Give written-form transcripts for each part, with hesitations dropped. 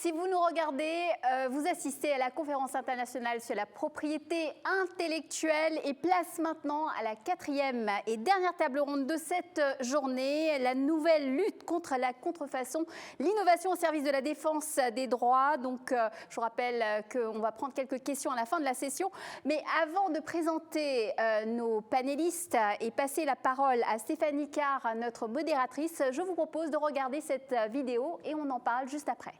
Si vous nous regardez, vous assistez à la conférence internationale sur la propriété intellectuelle et place maintenant à la 4e et dernière table ronde de cette journée, la nouvelle lutte contre la contrefaçon, l'innovation au service de la défense des droits. Donc, je vous rappelle qu'on va prendre quelques questions à la fin de la session. Mais avant de présenter nos panélistes et passer la parole à Stéphanie Carr, notre modératrice, je vous propose de regarder cette vidéo et on en parle juste après.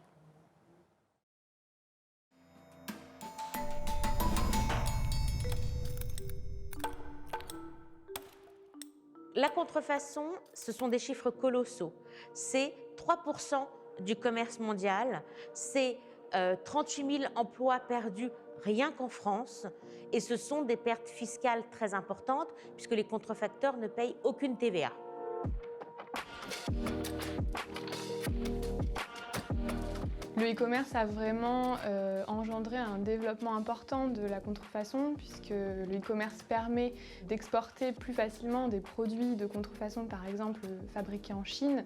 La contrefaçon, ce sont des chiffres colossaux. C'est 3% du commerce mondial, c'est 38 000 emplois perdus rien qu'en France, et ce sont des pertes fiscales très importantes puisque les contrefacteurs ne payent aucune TVA. Le e-commerce a vraiment engendré un développement important de la contrefaçon puisque le e-commerce permet d'exporter plus facilement des produits de contrefaçon, par exemple fabriqués en Chine,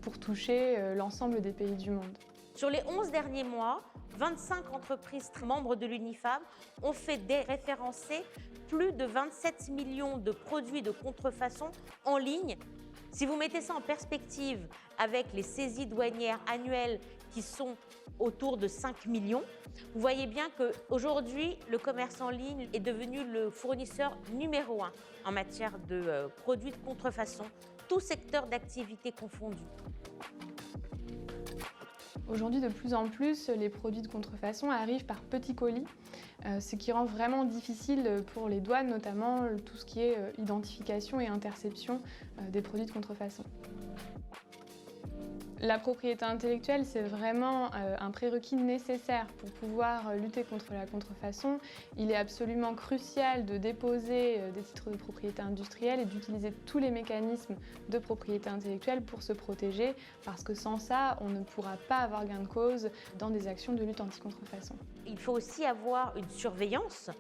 pour toucher l'ensemble des pays du monde. Sur les 11 derniers mois, 25 entreprises membres de l'UNIFAM ont fait déréférencer plus de 27 millions de produits de contrefaçon en ligne. Si vous mettez ça en perspective avec les saisies douanières annuelles qui sont autour de 5 millions, vous voyez bien qu'aujourd'hui, le commerce en ligne est devenu le fournisseur numéro 1 en matière de produits de contrefaçon, tout secteur d'activité confondu. Aujourd'hui, de plus en plus, les produits de contrefaçon arrivent par petits colis, ce qui rend vraiment difficile pour les douanes, notamment tout ce qui est identification et interception des produits de contrefaçon. La propriété intellectuelle, c'est vraiment un prérequis nécessaire pour pouvoir lutter contre la contrefaçon. Il est absolument crucial de déposer des titres de propriété industrielle et d'utiliser tous les mécanismes de propriété intellectuelle pour se protéger, parce que sans ça, on ne pourra pas avoir gain de cause dans des actions de lutte anti-contrefaçon. Il faut aussi avoir une surveillance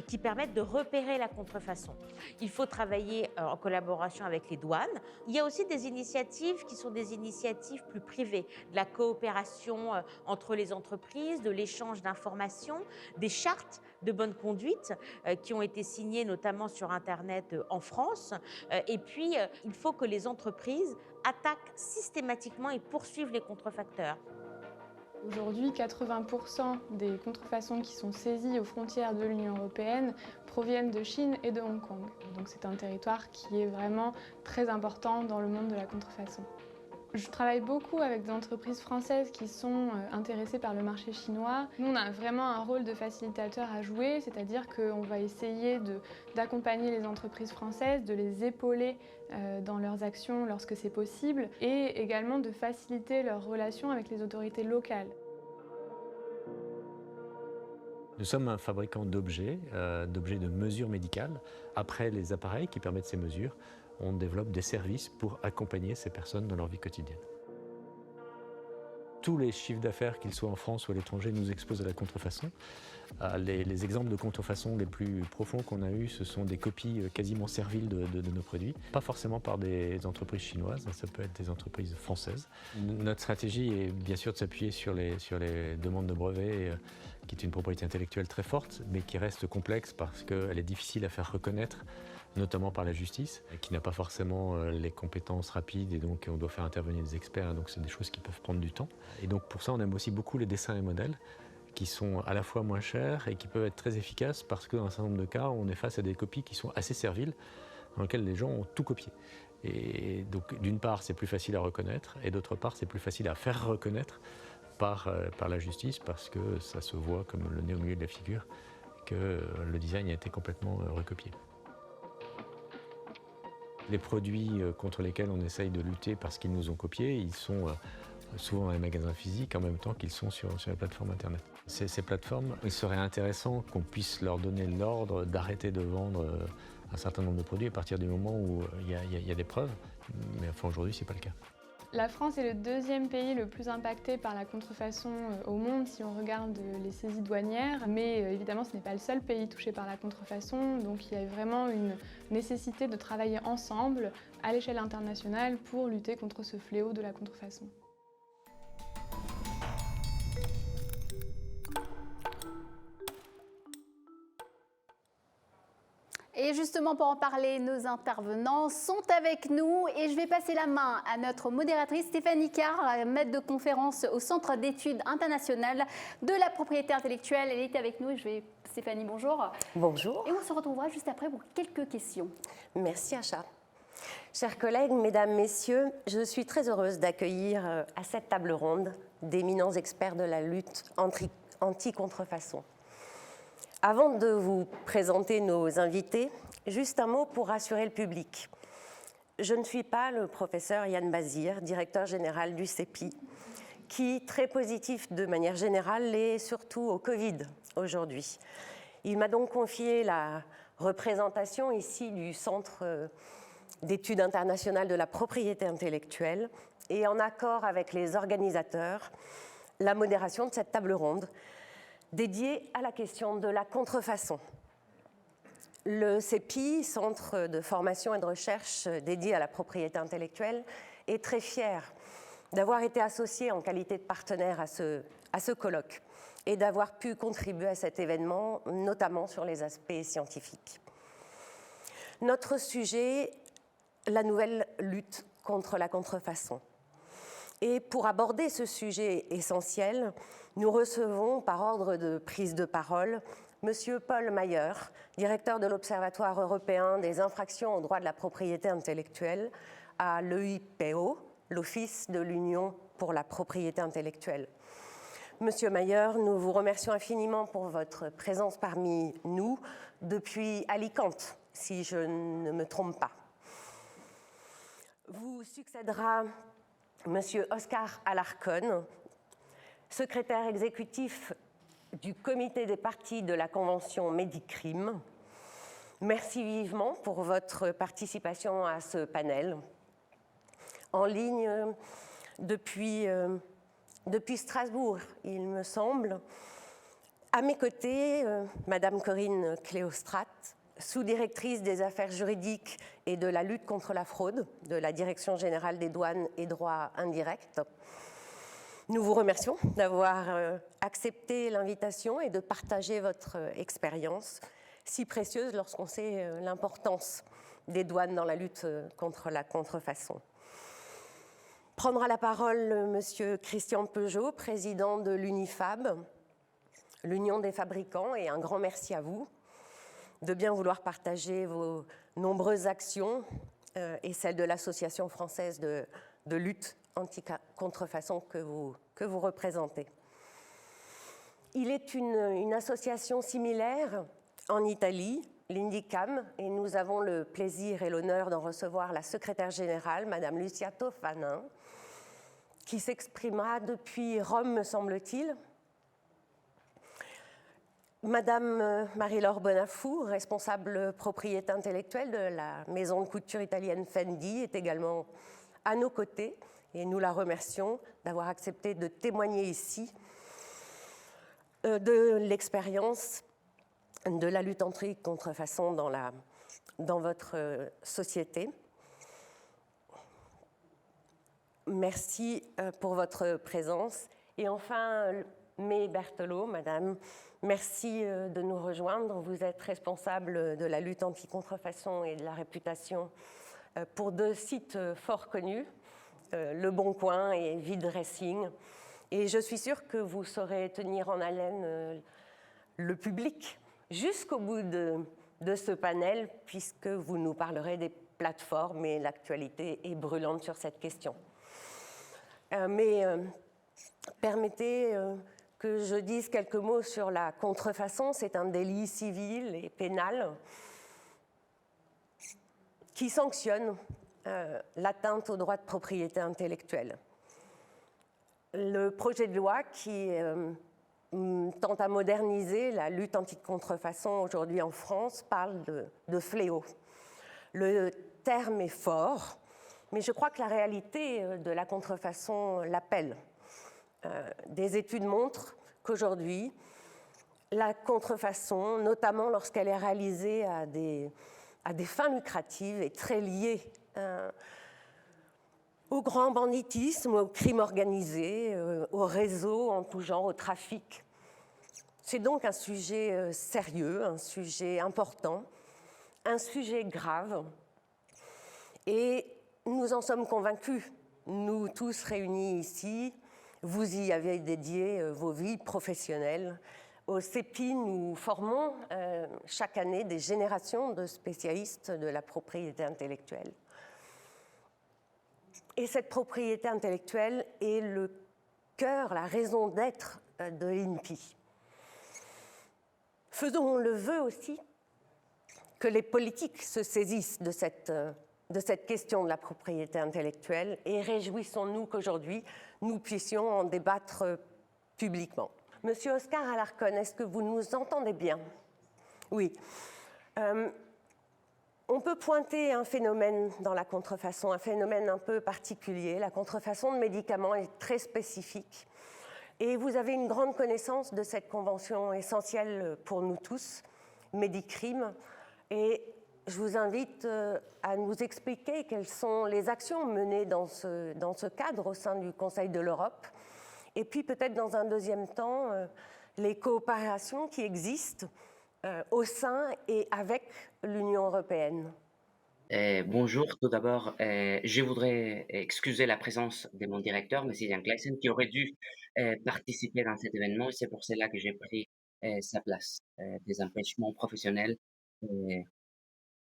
qui permette de repérer la contrefaçon. Il faut travailler en collaboration avec les douanes. Il y a aussi des initiatives qui sont des initiatives plus privées, de la coopération entre les entreprises, de l'échange d'informations, des chartes de bonne conduite qui ont été signées notamment sur Internet en France. Et puis, il faut que les entreprises attaquent systématiquement et poursuivent les contrefacteurs. Aujourd'hui, 80% des contrefaçons qui sont saisies aux frontières de l'Union européenne proviennent de Chine et de Hong Kong. Donc c'est un territoire qui est vraiment très important dans le monde de la contrefaçon. Je travaille beaucoup avec des entreprises françaises qui sont intéressées par le marché chinois. Nous, on a vraiment un rôle de facilitateur à jouer, c'est-à-dire qu'on va essayer d'accompagner les entreprises françaises, de les épauler dans leurs actions lorsque c'est possible, et également de faciliter leurs relations avec les autorités locales. Nous sommes un fabricant d'objets de mesure médicale. Après les appareils qui permettent ces mesures, on développe des services pour accompagner ces personnes dans leur vie quotidienne. Tous les chiffres d'affaires, qu'ils soient en France ou à l'étranger, nous exposent à la contrefaçon. Les exemples de contrefaçon les plus profonds qu'on a eus, ce sont des copies quasiment serviles de nos produits. Pas forcément par des entreprises chinoises, ça peut être des entreprises françaises. Notre stratégie est bien sûr de s'appuyer sur les demandes de brevets, qui est une propriété intellectuelle très forte, mais qui reste complexe parce qu'elle est difficile à faire reconnaître, notamment par la justice, qui n'a pas forcément les compétences rapides, et donc on doit faire intervenir des experts, donc c'est des choses qui peuvent prendre du temps. Et donc pour ça, on aime aussi beaucoup les dessins et modèles, qui sont à la fois moins chers et qui peuvent être très efficaces, parce que dans un certain nombre de cas, on est face à des copies qui sont assez serviles, dans lesquelles les gens ont tout copié. Et donc d'une part, c'est plus facile à reconnaître, et d'autre part, c'est plus facile à faire reconnaître par la justice, parce que ça se voit comme le nez au milieu de la figure, que le design a été complètement recopié. Les produits contre lesquels on essaye de lutter parce qu'ils nous ont copiés, ils sont souvent dans les magasins physiques en même temps qu'ils sont sur les plateformes Internet. Ces plateformes, il serait intéressant qu'on puisse leur donner l'ordre d'arrêter de vendre un certain nombre de produits à partir du moment où il y a des preuves, mais enfin aujourd'hui, ce n'est pas le cas. La France est le deuxième pays le plus impacté par la contrefaçon au monde si on regarde les saisies douanières, mais évidemment ce n'est pas le seul pays touché par la contrefaçon, donc il y a vraiment une nécessité de travailler ensemble à l'échelle internationale pour lutter contre ce fléau de la contrefaçon. Et justement, pour en parler, nos intervenants sont avec nous et je vais passer la main à notre modératrice Stéphanie Carr, maître de conférence au Centre d'études internationales de la propriété intellectuelle. Elle est avec nous. Stéphanie, bonjour. Bonjour. Et on se retrouvera juste après pour quelques questions. Merci, Acha. Chers collègues, mesdames, messieurs, je suis très heureuse d'accueillir à cette table ronde d'éminents experts de la lutte anti-contrefaçon. Avant de vous présenter nos invités, juste un mot pour rassurer le public. Je ne suis pas le professeur Yann Bazir, directeur général du CEPI, qui, très positif de manière générale, l'est surtout au Covid aujourd'hui. Il m'a donc confié la représentation ici du Centre d'études internationales de la propriété intellectuelle et en accord avec les organisateurs, la modération de cette table ronde dédiée à la question de la contrefaçon. Le CEPI, Centre de formation et de recherche dédié à la propriété intellectuelle, est très fier d'avoir été associé en qualité de partenaire à ce colloque et d'avoir pu contribuer à cet événement, notamment sur les aspects scientifiques. Notre sujet, la nouvelle lutte contre la contrefaçon. Et pour aborder ce sujet essentiel, nous recevons par ordre de prise de parole M. Paul Mayer, directeur de l'Observatoire européen des infractions aux droits de la propriété intellectuelle à l'EIPO, l'Office de l'Union pour la propriété intellectuelle. Monsieur Mayer, nous vous remercions infiniment pour votre présence parmi nous depuis Alicante, si je ne me trompe pas. Vous succédera Monsieur Oscar Alarcón, secrétaire exécutif du comité des parties de la Convention Médicrime. Merci vivement pour votre participation à ce panel. En ligne depuis Strasbourg, il me semble. À mes côtés, Madame Corinne Cléostrat, sous-directrice des affaires juridiques et de la lutte contre la fraude de la Direction générale des douanes et droits indirects. Nous vous remercions d'avoir accepté l'invitation et de partager votre expérience si précieuse lorsqu'on sait l'importance des douanes dans la lutte contre la contrefaçon. Prendra la parole Monsieur Christian Peugeot, président de l'UNIFAB, l'Union des fabricants, et un grand merci à vous de bien vouloir partager vos nombreuses actions et celles de l'Association française de lutte anti-contrefaçon que vous représentez. Il est une association similaire en Italie, l'Indicam, et nous avons le plaisir et l'honneur d'en recevoir la secrétaire générale, Madame Lucia Toffanin, qui s'exprimera depuis Rome, me semble-t-il. Madame Marie-Laure Bonafou, responsable propriété intellectuelle de la maison de couture italienne Fendi, est également à nos côtés et nous la remercions d'avoir accepté de témoigner ici de l'expérience de la lutte anti-contrefaçon dans votre société. Merci pour votre présence. Et enfin, May Berthelot, Madame, merci de nous rejoindre. Vous êtes responsable de la lutte anti-contrefaçon et de la réputation pour deux sites fort connus, Le Bon Coin et Vide-Dressing. Et je suis sûre que vous saurez tenir en haleine le public jusqu'au bout de ce panel, puisque vous nous parlerez des plateformes et l'actualité est brûlante sur cette question. Mais permettez que je dise quelques mots sur la contrefaçon. C'est un délit civil et pénal qui sanctionne l'atteinte aux droits de propriété intellectuelle. Le projet de loi qui tend à moderniser la lutte anti-contrefaçon aujourd'hui en France parle de fléau. Le terme est fort, mais je crois que la réalité de la contrefaçon l'appelle. Des études montrent qu'aujourd'hui, la contrefaçon, notamment lorsqu'elle est réalisée à des fins lucratives, est très liée au grand banditisme, au crime organisé, au réseau en tout genre, au trafic. C'est donc un sujet sérieux, un sujet important, un sujet grave et nous en sommes convaincus. Nous tous réunis ici, vous y avez dédié vos vies professionnelles. Au CEPI, nous formons chaque année des générations de spécialistes de la propriété intellectuelle. Et cette propriété intellectuelle est le cœur, la raison d'être de l'INPI. Faisons le vœu aussi que les politiques se saisissent de cette question de la propriété intellectuelle et réjouissons-nous qu'aujourd'hui, nous puissions en débattre publiquement. Monsieur Oscar Alarcón, est-ce que vous nous entendez bien? Oui. On peut pointer un phénomène dans la contrefaçon, un phénomène un peu particulier. La contrefaçon de médicaments est très spécifique. Et vous avez une grande connaissance de cette convention essentielle pour nous tous, Médicrime. Et je vous invite à nous expliquer quelles sont les actions menées dans ce cadre au sein du Conseil de l'Europe. Et puis peut-être dans un deuxième temps, les coopérations qui existent au sein et avec l'Union européenne. Bonjour, tout d'abord, je voudrais excuser la présence de mon directeur, M. Jan Claesen, qui aurait dû participer dans cet événement, et c'est pour cela que j'ai pris sa place. Des empêchements professionnels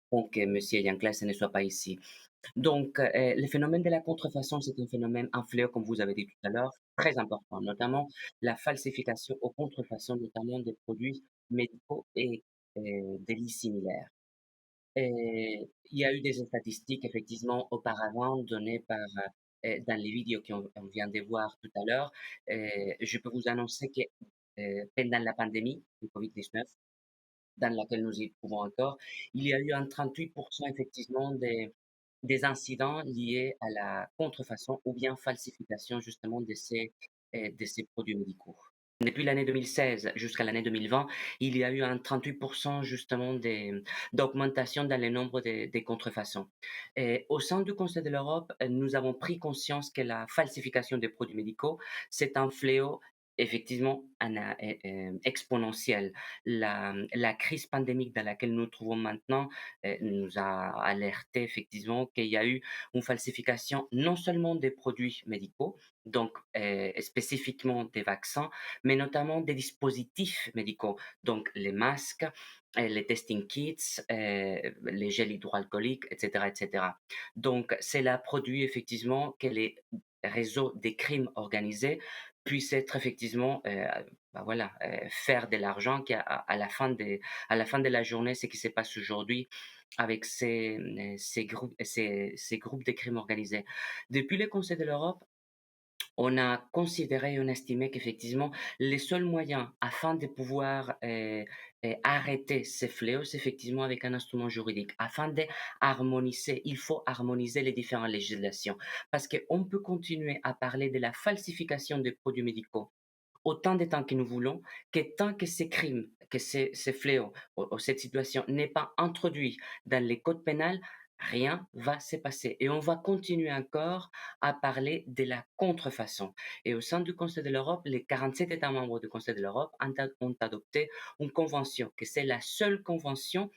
font que M. Jan Claesen ne soit pas ici. Donc, le phénomène de la contrefaçon, c'est un phénomène, un fléau, comme vous avez dit tout à l'heure, très important, notamment la falsification aux contrefaçons, notamment des produits médicaux et des lits similaires. Il y a eu des statistiques effectivement auparavant données dans les vidéos qu'on vient de voir tout à l'heure. Je peux vous annoncer que pendant la pandémie du Covid-19, dans laquelle nous y trouvons encore, il y a eu un 38% effectivement des incidents liés à la contrefaçon ou bien falsification justement de ces produits médicaux. Depuis l'année 2016 jusqu'à l'année 2020, il y a eu un 38% justement d'augmentation dans le nombre des contrefaçons. Et au sein du Conseil de l'Europe, nous avons pris conscience que la falsification des produits médicaux, c'est un fléau effectivement exponentiel. La crise pandémique dans laquelle nous nous trouvons maintenant nous a alerté effectivement qu'il y a eu une falsification non seulement des produits médicaux, donc spécifiquement des vaccins, mais notamment des dispositifs médicaux, donc les masques, les testing kits, les gels hydroalcooliques, etc., etc. Donc, cela produit effectivement que les réseaux des crimes organisés puissent être effectivement, faire de l'argent qui à la fin de la journée, ce qui se passe aujourd'hui avec ces groupes de crimes organisés. Depuis le Conseil de l'Europe, on a considéré et on a estimé qu'effectivement, les seuls moyens afin de pouvoir arrêter ces fléaux, c'est effectivement avec un instrument juridique. Afin d'harmoniser, il faut harmoniser les différentes législations. Parce qu'on peut continuer à parler de la falsification des produits médicaux autant de temps que nous voulons, que tant que ces crimes, que ces fléaux, ou cette situation n'est pas introduit dans les codes pénals, rien va se passer. Et on va continuer encore à parler de la contrefaçon. Et au sein du Conseil de l'Europe, les 47 États membres du Conseil de l'Europe ont adopté une convention, que c'est la seule convention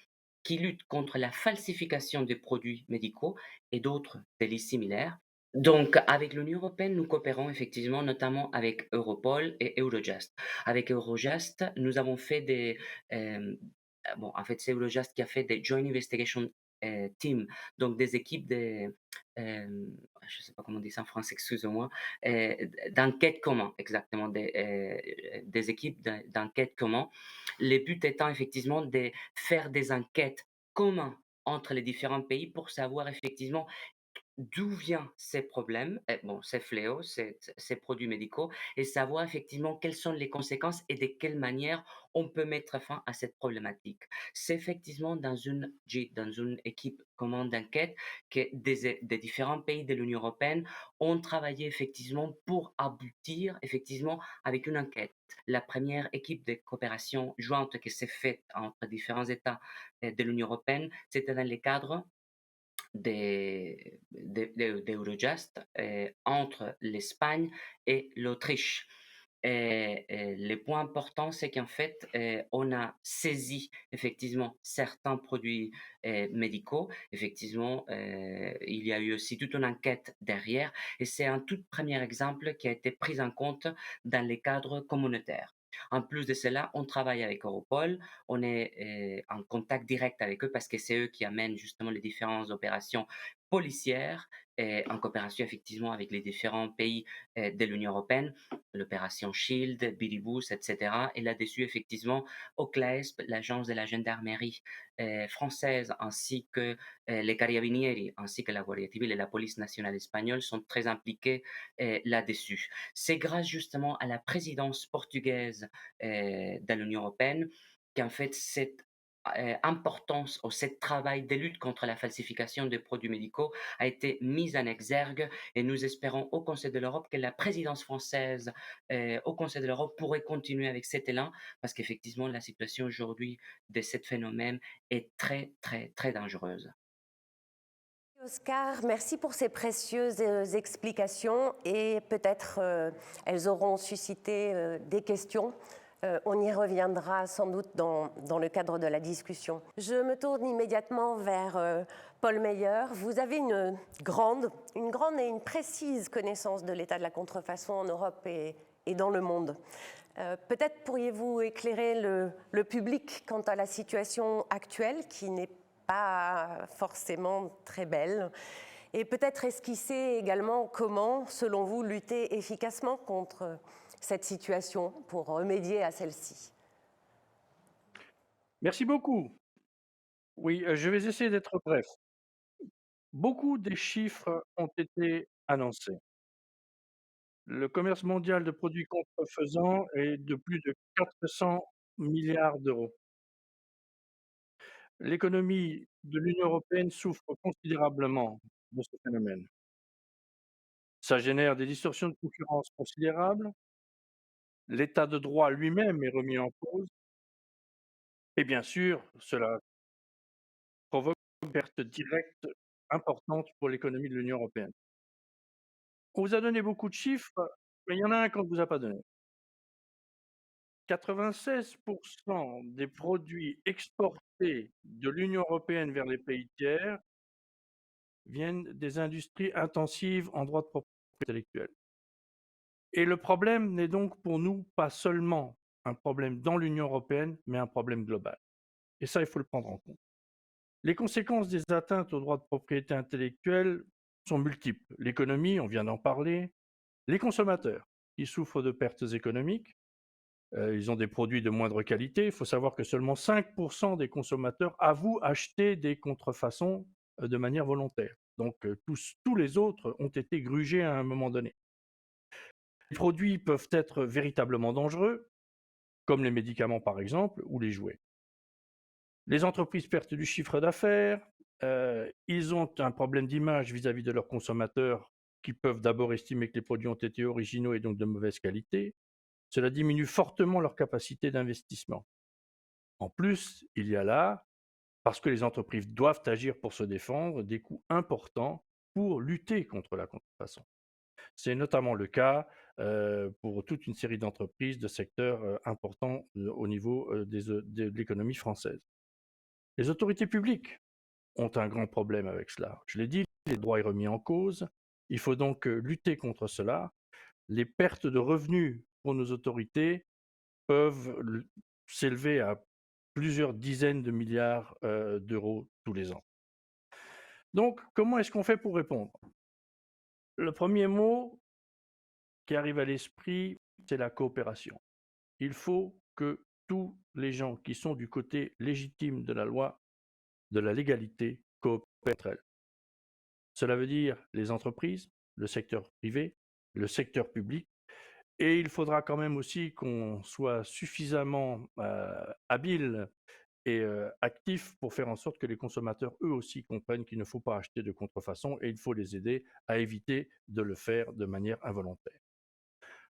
qui lutte contre la falsification des produits médicaux et d'autres délits similaires. Donc, avec l'Union européenne, nous coopérons effectivement, notamment avec Europol et Eurojust. Avec Eurojust, nous avons fait en fait, c'est Eurojust qui a fait des Joint Investigation Team, donc des équipes je ne sais pas comment on dit ça en français, excusez-moi, d'enquête commun, exactement, des équipes d'enquête commun. Le but étant effectivement de faire des enquêtes communes entre les différents pays pour savoir effectivement d'où viennent ces problèmes, ces fléaux, ces produits médicaux, et savoir effectivement quelles sont les conséquences et de quelle manière on peut mettre fin à cette problématique. C'est effectivement dans une équipe commune d'enquête que des différents pays de l'Union européenne ont travaillé effectivement pour aboutir effectivement avec une enquête. La première équipe de coopération jointe qui s'est faite entre différents États de l'Union européenne, c'était dans le cadre d'Eurojust entre l'Espagne et l'Autriche. Et le point important, c'est qu'en fait, on a saisi effectivement certains produits médicaux. Effectivement, il y a eu aussi toute une enquête derrière et c'est un tout premier exemple qui a été pris en compte dans les cadres communautaires. En plus de cela, on travaille avec Europol, on est en contact direct avec eux parce que c'est eux qui amènent justement les différentes opérations policières et en coopération effectivement avec les différents pays de l'Union européenne, l'opération Shield, Biribus, etc. Et là-dessus, effectivement, OCLAESP, l'agence de la gendarmerie française, ainsi que les Carabinieri, ainsi que la Guardia Civile et la police nationale espagnole sont très impliqués là-dessus. C'est grâce justement à la présidence portugaise de l'Union européenne qu'en fait cette importance ou ce travail de lutte contre la falsification des produits médicaux a été mise en exergue et nous espérons au Conseil de l'Europe que la présidence française au Conseil de l'Europe pourrait continuer avec cet élan parce qu'effectivement la situation aujourd'hui de ce phénomène est très très très dangereuse. Oscar, merci pour ces précieuses explications et peut-être elles auront suscité des questions. On y reviendra sans doute dans le cadre de la discussion. Je me tourne immédiatement vers Paul Meyer. Vous avez une grande et une précise connaissance de l'état de la contrefaçon en Europe et dans le monde. Peut-être pourriez-vous éclairer le public quant à la situation actuelle qui n'est pas forcément très belle et peut-être esquisser également comment, selon vous, lutter efficacement contre cette situation pour remédier à celle-ci. Merci beaucoup. Oui, je vais essayer d'être bref. Beaucoup des chiffres ont été annoncés. Le commerce mondial de produits contrefaisants est de plus de 400 milliards d'euros. L'économie de l'Union européenne souffre considérablement de ce phénomène. Ça génère des distorsions de concurrence considérables, l'état de droit lui-même est remis en cause, et bien sûr, cela provoque une perte directe importante pour l'économie de l'Union européenne. On vous a donné beaucoup de chiffres, mais il y en a un qu'on ne vous a pas donné. 96% des produits exportés de l'Union européenne vers les pays tiers viennent des industries intensives en droit de propriété intellectuelle. Et le problème n'est donc pour nous pas seulement un problème dans l'Union européenne, mais un problème global. Et ça, il faut le prendre en compte. Les conséquences des atteintes aux droits de propriété intellectuelle sont multiples. L'économie, on vient d'en parler, les consommateurs qui souffrent de pertes économiques, ils ont des produits de moindre qualité. Il faut savoir que seulement 5% des consommateurs avouent acheter des contrefaçons de manière volontaire. Donc tous les autres ont été grugés à un moment donné. Les produits peuvent être véritablement dangereux, comme les médicaments par exemple, ou les jouets. Les entreprises perdent du chiffre d'affaires, ils ont un problème d'image vis-à-vis de leurs consommateurs qui peuvent d'abord estimer que les produits ont été originaux et donc de mauvaise qualité. Cela diminue fortement leur capacité d'investissement. En plus, il y a là, parce que les entreprises doivent agir pour se défendre, des coûts importants pour lutter contre la contrefaçon. C'est notamment le cas pour toute une série d'entreprises de secteurs importants au niveau de l'économie française. Les autorités publiques ont un grand problème avec cela. Je l'ai dit, les droits sont remis en cause. Il faut donc lutter contre cela. Les pertes de revenus pour nos autorités peuvent s'élever à plusieurs dizaines de milliards d'euros tous les ans. Donc, comment est-ce qu'on fait pour répondre? Le premier mot qui arrive à l'esprit, c'est la coopération. Il faut que tous les gens qui sont du côté légitime de la loi, de la légalité, coopèrent entre elles. Cela veut dire les entreprises, le secteur privé, le secteur public, et il faudra quand même aussi qu'on soit suffisamment habile et actif pour faire en sorte que les consommateurs, eux aussi, comprennent qu'il ne faut pas acheter de contrefaçon et il faut les aider à éviter de le faire de manière involontaire.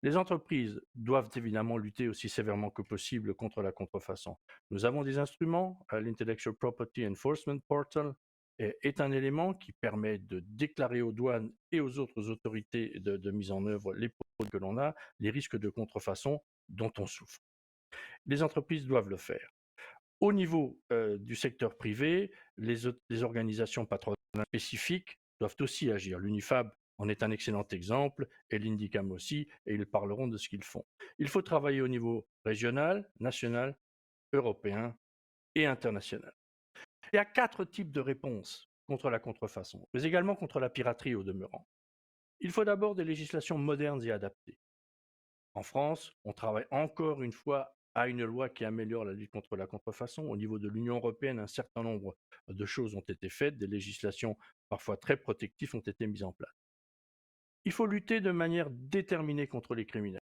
Les entreprises doivent évidemment lutter aussi sévèrement que possible contre la contrefaçon. Nous avons des instruments, l'Intellectual Property Enforcement Portal est un élément qui permet de déclarer aux douanes et aux autres autorités de mise en œuvre les produits que l'on a, les risques de contrefaçon dont on souffre. Les entreprises doivent le faire. Au niveau du secteur privé, les organisations patronales spécifiques doivent aussi agir. L'UNIFAB en est un excellent exemple, et l'INDICAM aussi, et ils parleront de ce qu'ils font. Il faut travailler au niveau régional, national, européen et international. Il y a 4 types de réponses contre la contrefaçon, mais également contre la piraterie au demeurant. Il faut d'abord des législations modernes et adaptées. En France, on travaille encore une fois à une loi qui améliore la lutte contre la contrefaçon. Au niveau de l'Union européenne, un certain nombre de choses ont été faites, des législations parfois très protectives ont été mises en place. Il faut lutter de manière déterminée contre les criminels.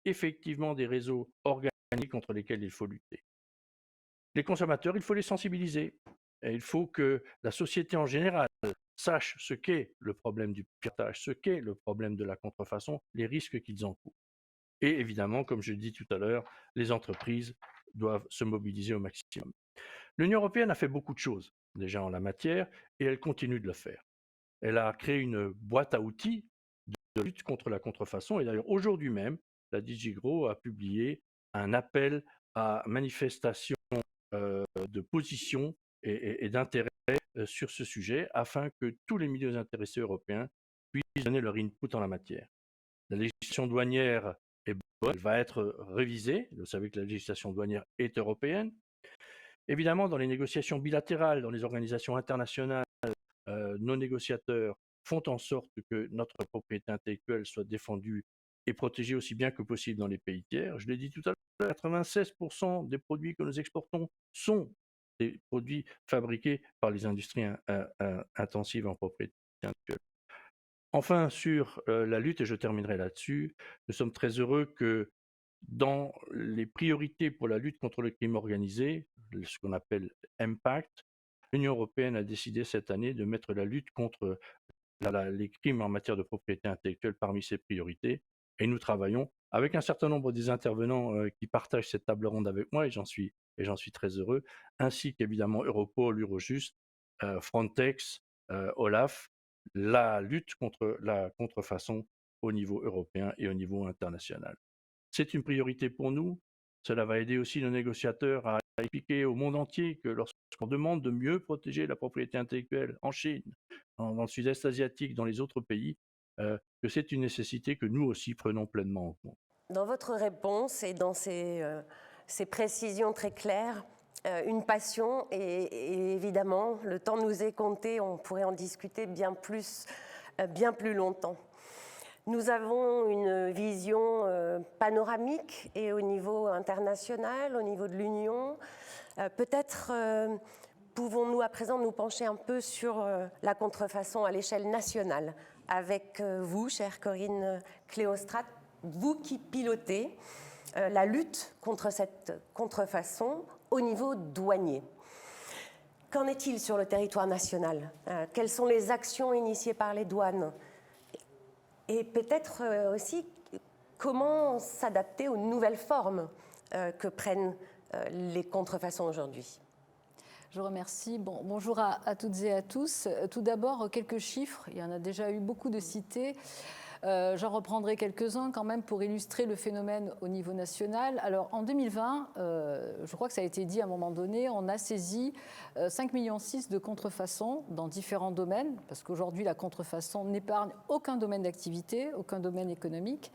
Effectivement, des réseaux organisés contre lesquels il faut lutter. Les consommateurs, il faut les sensibiliser. Et il faut que la société en général sache ce qu'est le problème du piratage, ce qu'est le problème de la contrefaçon, les risques qu'ils encourent. Et évidemment, comme je l'ai dit tout à l'heure, les entreprises doivent se mobiliser au maximum. L'Union européenne a fait beaucoup de choses déjà en la matière et elle continue de le faire. Elle a créé une boîte à outils de lutte contre la contrefaçon et d'ailleurs aujourd'hui même, la DG GROW a publié un appel à manifestation de position et d'intérêt sur ce sujet afin que tous les milieux intéressés européens puissent donner leur input en la matière. La législation douanière est bonne, elle va être révisée. Vous savez que la législation douanière est européenne. Évidemment, dans les négociations bilatérales, dans les organisations internationales, nos négociateurs font en sorte que notre propriété intellectuelle soit défendue et protégée aussi bien que possible dans les pays tiers. Je l'ai dit tout à l'heure, 96% des produits que nous exportons sont des produits fabriqués par les industries intensives en propriété intellectuelle. Enfin, sur la lutte, et je terminerai là-dessus, nous sommes très heureux que dans les priorités pour la lutte contre le crime organisé, ce qu'on appelle Impact, l'Union européenne a décidé cette année de mettre la lutte contre les crimes en matière de propriété intellectuelle parmi ses priorités. Et nous travaillons avec un certain nombre des intervenants qui partagent cette table ronde avec moi, et j'en suis très heureux, ainsi qu'évidemment Europol, Eurojust, Frontex, Olaf, la lutte contre la contrefaçon au niveau européen et au niveau international. C'est une priorité pour nous. Cela va aider aussi nos négociateurs à expliquer au monde entier que lorsqu'on demande de mieux protéger la propriété intellectuelle en Chine, dans le sud-est asiatique, dans les autres pays, que c'est une nécessité que nous aussi prenons pleinement en compte. Dans votre réponse et dans ces précisions très claires, une passion et évidemment, le temps nous est compté, on pourrait en discuter bien plus longtemps. Nous avons une vision panoramique et au niveau international, au niveau de l'Union. Peut-être pouvons-nous à présent nous pencher un peu sur la contrefaçon à l'échelle nationale avec vous, chère Corinne Cléostrate, vous qui pilotez la lutte contre cette contrefaçon au niveau douanier. Qu'en est-il sur le territoire national ? Quelles sont les actions initiées par les douanes ? Et peut-être aussi comment s'adapter aux nouvelles formes que prennent les contrefaçons aujourd'hui. Je vous remercie. Bonjour à toutes et à tous. Tout d'abord, quelques chiffres. Il y en a déjà eu beaucoup de cités. J'en reprendrai quelques-uns quand même pour illustrer le phénomène au niveau national. Alors en 2020, je crois que ça a été dit à un moment donné, on a saisi 5,6 millions de contrefaçons dans différents domaines, parce qu'aujourd'hui la contrefaçon n'épargne aucun domaine d'activité, aucun domaine économique.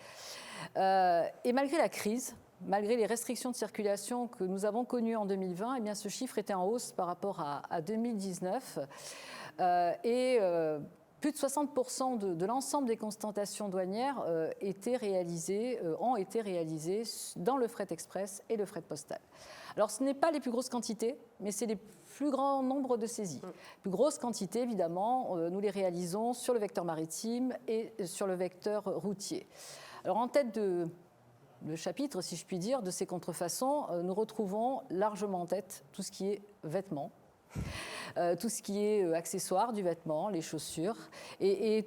Et malgré la crise, malgré les restrictions de circulation que nous avons connues en 2020, eh bien, ce chiffre était en hausse par rapport à 2019. Plus de 60% de l'ensemble des constatations douanières ont été réalisées dans le fret express et le fret postal. Alors, ce n'est pas les plus grosses quantités, mais c'est les plus grands nombres de saisies. Les plus grosses quantités, évidemment, nous les réalisons sur le vecteur maritime et sur le vecteur routier. Alors, en tête de chapitre, si je puis dire, de ces contrefaçons, nous retrouvons largement en tête tout ce qui est vêtements. Tout ce qui est accessoires du vêtement, les chaussures, et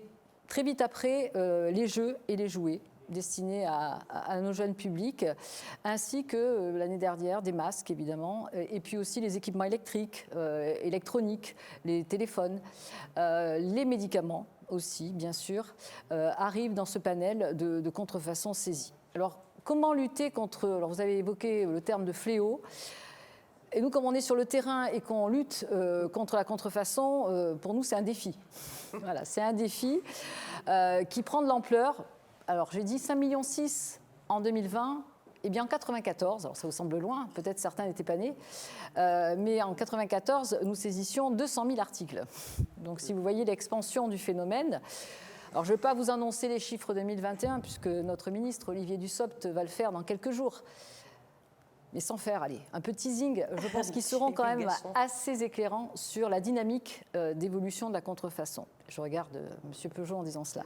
très vite après, les jeux et les jouets, destinés à nos jeunes publics, ainsi que l'année dernière des masques évidemment, et puis aussi les équipements électriques, électroniques, les téléphones, les médicaments aussi bien sûr, arrivent dans ce panel de contrefaçons saisies. Alors comment lutter contre, alors vous avez évoqué le terme de fléau, et nous comme on est sur le terrain et qu'on lutte contre la contrefaçon, pour nous c'est un défi. Voilà, c'est un défi qui prend de l'ampleur. Alors, j'ai dit 5,6 millions en 2020. Eh bien, en 1994, alors ça vous semble loin, peut-être certains n'étaient pas nés, mais en 1994, nous saisissions 200 000 articles. Donc, si vous voyez l'expansion du phénomène, alors je ne vais pas vous annoncer les chiffres 2021, puisque notre ministre Olivier Dussopt va le faire dans quelques jours. Mais sans faire, allez, un peu teasing, je pense qu'ils seront quand même assez éclairants sur la dynamique d'évolution de la contrefaçon. Je regarde M. Peugeot en disant cela.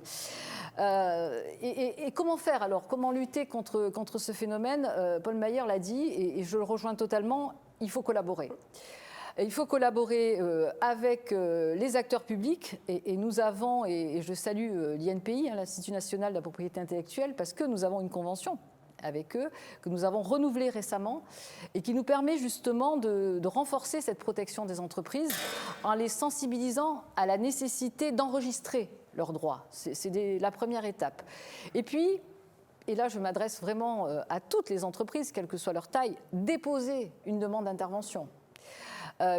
Et comment faire alors? Comment lutter contre ce phénomène? Paul Mayer l'a dit, et je le rejoins totalement, il faut collaborer. Il faut collaborer avec les acteurs publics, et nous avons, et je salue l'INPI, l'Institut national de la propriété intellectuelle, parce que nous avons une convention avec eux, que nous avons renouvelé récemment et qui nous permet justement de renforcer cette protection des entreprises en les sensibilisant à la nécessité d'enregistrer leurs droits. C'est la première étape. Et puis, et là je m'adresse vraiment à toutes les entreprises, quelle que soit leur taille, déposer une demande d'intervention.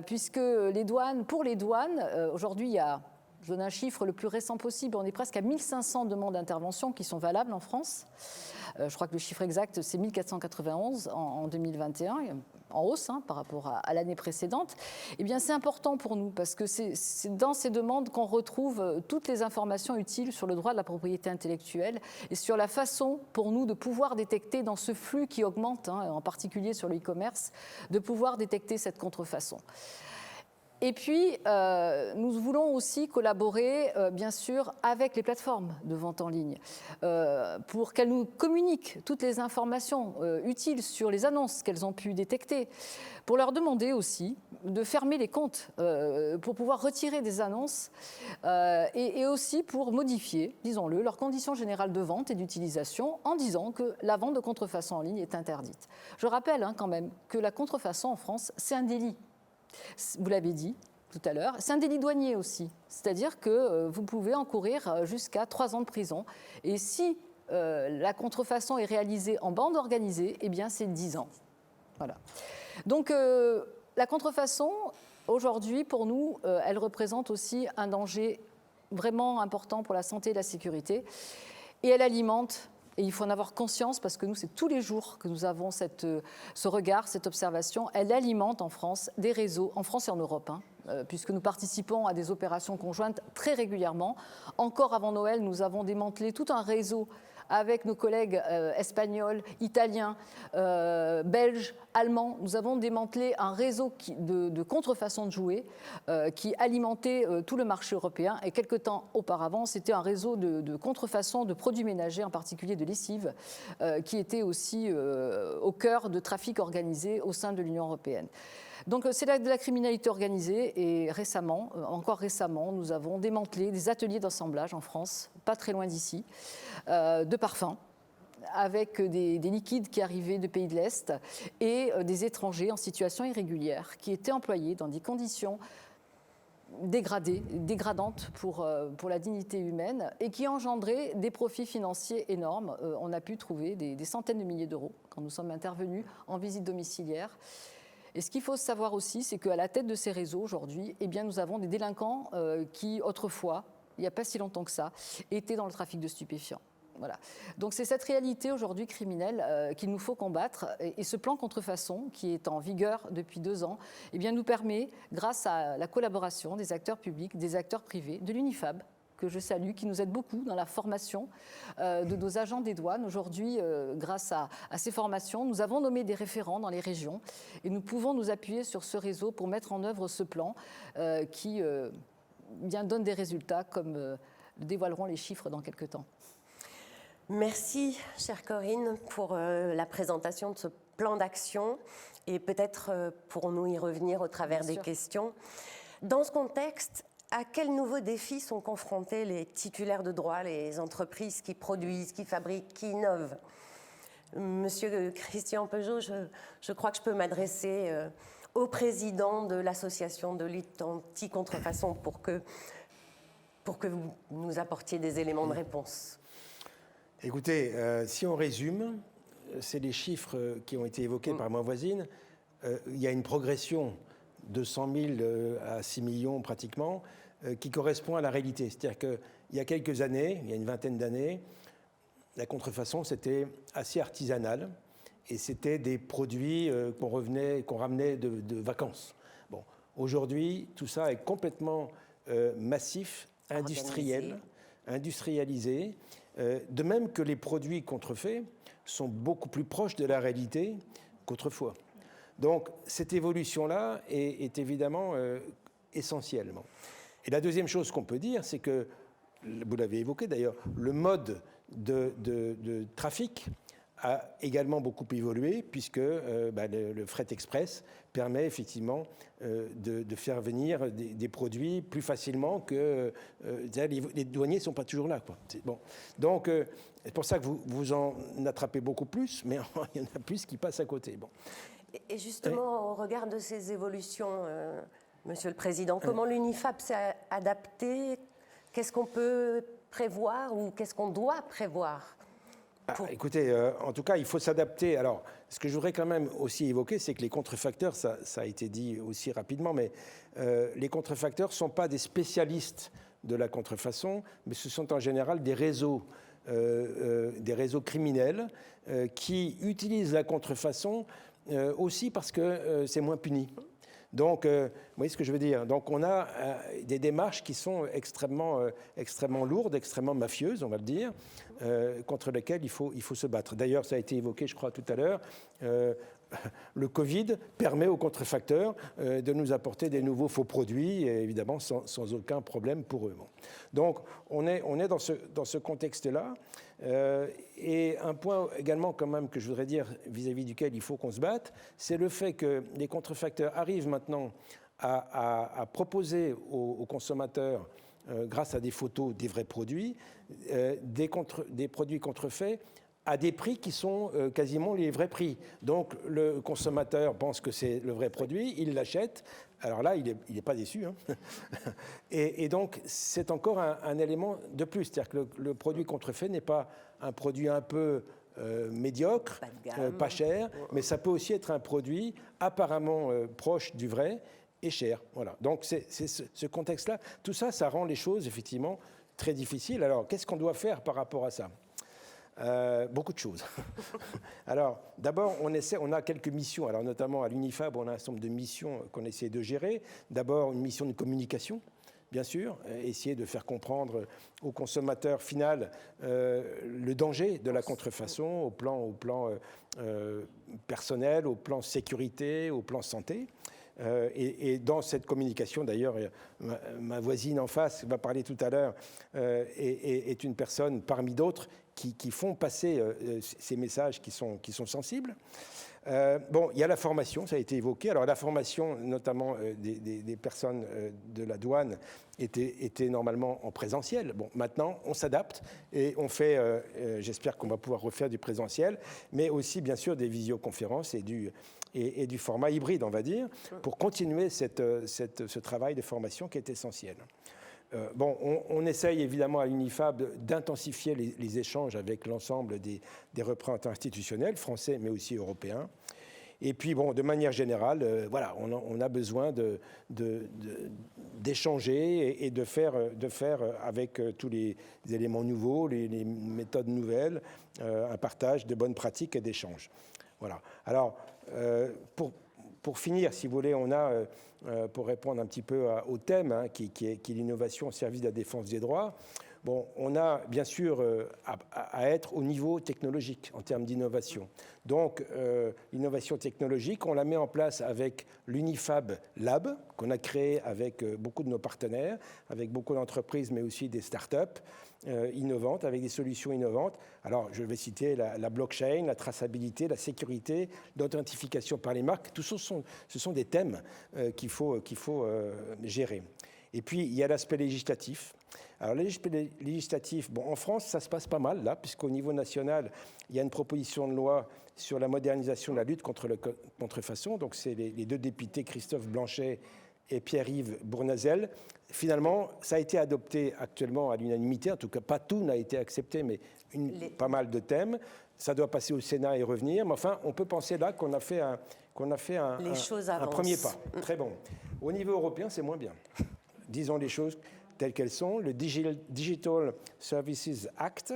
Puisque les douanes, pour les douanes, aujourd'hui il y a, je donne un chiffre le plus récent possible, on est presque à 1500 demandes d'intervention qui sont valables en France. Je crois que le chiffre exact, c'est 1491 en 2021, en hausse par rapport à l'année précédente. Eh bien, c'est important pour nous parce que c'est dans ces demandes qu'on retrouve toutes les informations utiles sur le droit de la propriété intellectuelle et sur la façon pour nous de pouvoir détecter dans ce flux qui augmente, en particulier sur le e-commerce, de pouvoir détecter cette contrefaçon. Et puis, nous voulons aussi collaborer, bien sûr, avec les plateformes de vente en ligne pour qu'elles nous communiquent toutes les informations utiles sur les annonces qu'elles ont pu détecter, pour leur demander aussi de fermer les comptes pour pouvoir retirer des annonces et aussi pour modifier, disons-le, leurs conditions générales de vente et d'utilisation en disant que la vente de contrefaçon en ligne est interdite. Je rappelle quand même que la contrefaçon en France, c'est un délit. Vous l'avez dit tout à l'heure, c'est un délit douanier aussi. C'est-à-dire que vous pouvez encourir jusqu'à 3 ans de prison. Et si la contrefaçon est réalisée en bande organisée, eh bien c'est 10 ans. Voilà. Donc la contrefaçon, aujourd'hui, pour nous, elle représente aussi un danger vraiment important pour la santé et la sécurité. Et elle alimente. Et il faut en avoir conscience parce que nous, c'est tous les jours que nous avons ce regard, cette observation. Elle alimente en France des réseaux, en France et en Europe, puisque nous participons à des opérations conjointes très régulièrement. Encore avant Noël, nous avons démantelé tout un réseau avec nos collègues espagnols, italiens, belges, allemands. Nous avons démantelé un réseau de contrefaçon de jouets qui alimentait tout le marché européen. Et quelque temps auparavant, c'était un réseau de contrefaçon de produits ménagers, en particulier de lessive, qui était aussi au cœur de trafics organisés au sein de l'Union européenne. Donc c'est de la criminalité organisée et récemment, encore récemment, nous avons démantelé des ateliers d'assemblage en France, pas très loin d'ici, de parfums, avec des liquides qui arrivaient de pays de l'Est et des étrangers en situation irrégulière qui étaient employés dans des conditions dégradantes pour la dignité humaine et qui engendraient des profits financiers énormes. On a pu trouver des centaines de milliers d'euros quand nous sommes intervenus en visite domiciliaire. Et ce qu'il faut savoir aussi, c'est qu'à la tête de ces réseaux aujourd'hui, eh bien, nous avons des délinquants qui, autrefois, il n'y a pas si longtemps que ça, étaient dans le trafic de stupéfiants. Voilà. Donc c'est cette réalité aujourd'hui criminelle qu'il nous faut combattre. Et ce plan contrefaçon, qui est en vigueur depuis 2 ans, eh bien, nous permet, grâce à la collaboration des acteurs publics, des acteurs privés, de l'UNIFAB, que je salue, qui nous aide beaucoup dans la formation de nos agents des douanes. Aujourd'hui, grâce à ces formations, nous avons nommé des référents dans les régions et nous pouvons nous appuyer sur ce réseau pour mettre en œuvre ce plan qui bien donne des résultats, comme dévoileront les chiffres dans quelques temps. Merci, chère Corinne, pour la présentation de ce plan d'action et peut-être pourrons-nous y revenir au travers des questions. Dans ce contexte, à quels nouveaux défis sont confrontés les titulaires de droits, les entreprises qui produisent, qui fabriquent, qui innovent? Monsieur Christian Peugeot, je crois que je peux m'adresser au président de l'association de lutte anti-contrefaçon pour que vous nous apportiez des éléments de réponse. Écoutez, si on résume, c'est les chiffres qui ont été évoqués par ma voisine. Il y a une progression de 100 000 à 6 millions pratiquement, qui correspond à la réalité. C'est-à-dire qu'il y a quelques années, il y a une vingtaine d'années, la contrefaçon, c'était assez artisanal et c'était des produits qu'on ramenait de vacances. Bon, aujourd'hui, tout ça est complètement massif, industrialisé, de même que les produits contrefaits sont beaucoup plus proches de la réalité qu'autrefois. Donc, cette évolution-là est évidemment essentielle. Et la deuxième chose qu'on peut dire, c'est que, vous l'avez évoqué d'ailleurs, le mode de trafic a également beaucoup évolué, puisque le fret express permet effectivement de faire venir des produits plus facilement que... les douaniers ne sont pas toujours là, quoi. Bon. Donc, c'est pour ça que vous en attrapez beaucoup plus, mais il y en a plus qui passent à côté. Bon. Et justement, au regard de ces évolutions, Monsieur le Président, comment l'UNIFAP s'est adapté? Qu'est-ce qu'on peut prévoir ou qu'est-ce qu'on doit prévoir? Écoutez, en tout cas, il faut s'adapter. Alors, ce que je voudrais quand même aussi évoquer, c'est que les contrefacteurs, ça a été dit aussi rapidement, mais les contrefacteurs ne sont pas des spécialistes de la contrefaçon, mais ce sont en général des réseaux criminels qui utilisent la contrefaçon aussi parce que c'est moins puni. Donc, vous voyez ce que je veux dire? Donc, on a des démarches qui sont extrêmement lourdes, extrêmement mafieuses, on va le dire, contre lesquelles il faut se battre. D'ailleurs, ça a été évoqué, je crois, tout à l'heure. Le Covid permet aux contrefacteurs de nous apporter des nouveaux faux produits, et évidemment sans aucun problème pour eux. Bon. Donc, on est dans ce contexte-là. Et un point également quand même que je voudrais dire vis-à-vis duquel il faut qu'on se batte, c'est le fait que les contrefacteurs arrivent maintenant à proposer aux consommateurs, grâce à des photos des vrais produits, des produits contrefaits à des prix qui sont quasiment les vrais prix. Donc le consommateur pense que c'est le vrai produit, il l'achète. Alors là, il n'est pas déçu. Hein. Et donc, c'est encore un élément de plus. C'est-à-dire que le produit contrefait n'est pas un produit un peu médiocre, pas cher, mais ça peut aussi être un produit apparemment proche du vrai et cher. Voilà. Donc, c'est ce contexte-là. Tout ça, ça rend les choses, effectivement, très difficiles. Alors, qu'est-ce qu'on doit faire par rapport à ça ? Beaucoup de choses. Alors, d'abord, on a quelques missions. Alors, notamment à l'UNIFAB, on a un certain nombre de missions qu'on essaie de gérer. D'abord, une mission de communication, bien sûr, essayer de faire comprendre au consommateur final le danger de la contrefaçon au plan personnel, au plan sécurité, au plan santé. Et dans cette communication, d'ailleurs, ma voisine en face va parler tout à l'heure, est une personne parmi d'autres qui font passer ces messages qui sont sensibles. Bon, il y a la formation, ça a été évoqué. Alors la formation, notamment des personnes de la douane, était normalement en présentiel. Bon, maintenant, on s'adapte et on fait, j'espère qu'on va pouvoir refaire du présentiel, mais aussi, bien sûr, des visioconférences et du format hybride, on va dire, pour continuer ce travail de formation qui est essentiel. Bon, on essaye évidemment à l'UNIFAB d'intensifier les échanges avec l'ensemble des représentants institutionnels, français mais aussi européens. Et puis, bon, de manière générale, voilà, on a besoin d'échanger et de faire avec tous les éléments nouveaux, les méthodes nouvelles, un partage de bonnes pratiques et d'échanges. Voilà. Alors, pour finir, si vous voulez, on a, pour répondre un petit peu au thème, hein, qui est l'innovation au service de la défense des droits, bon, on a bien sûr à être au niveau technologique en termes d'innovation. Donc, l'innovation technologique, on la met en place avec l'UNIFAB Lab, qu'on a créé avec beaucoup de nos partenaires, avec beaucoup d'entreprises, mais aussi des start-up innovantes, avec des solutions innovantes. Alors, je vais citer la blockchain, la traçabilité, la sécurité, l'authentification par les marques. Tout ce sont des thèmes qu'il faut gérer. Et puis, il y a l'aspect législatif. Alors, l'aspect législatif, bon, en France, ça se passe pas mal, là, puisqu'au niveau national, il y a une proposition de loi sur la modernisation de la lutte contre le contrefaçon. Donc, c'est les deux députés, Christophe Blanchet et Pierre-Yves Bournazel. Finalement, ça a été adopté actuellement à l'unanimité. En tout cas, pas tout n'a été accepté, mais pas mal de thèmes. Ça doit passer au Sénat et revenir. Mais enfin, on peut penser là qu'on a fait un premier pas. Très bon. Au niveau européen, c'est moins bien. Disons les choses telles qu'elles sont. Le Digital Services Act,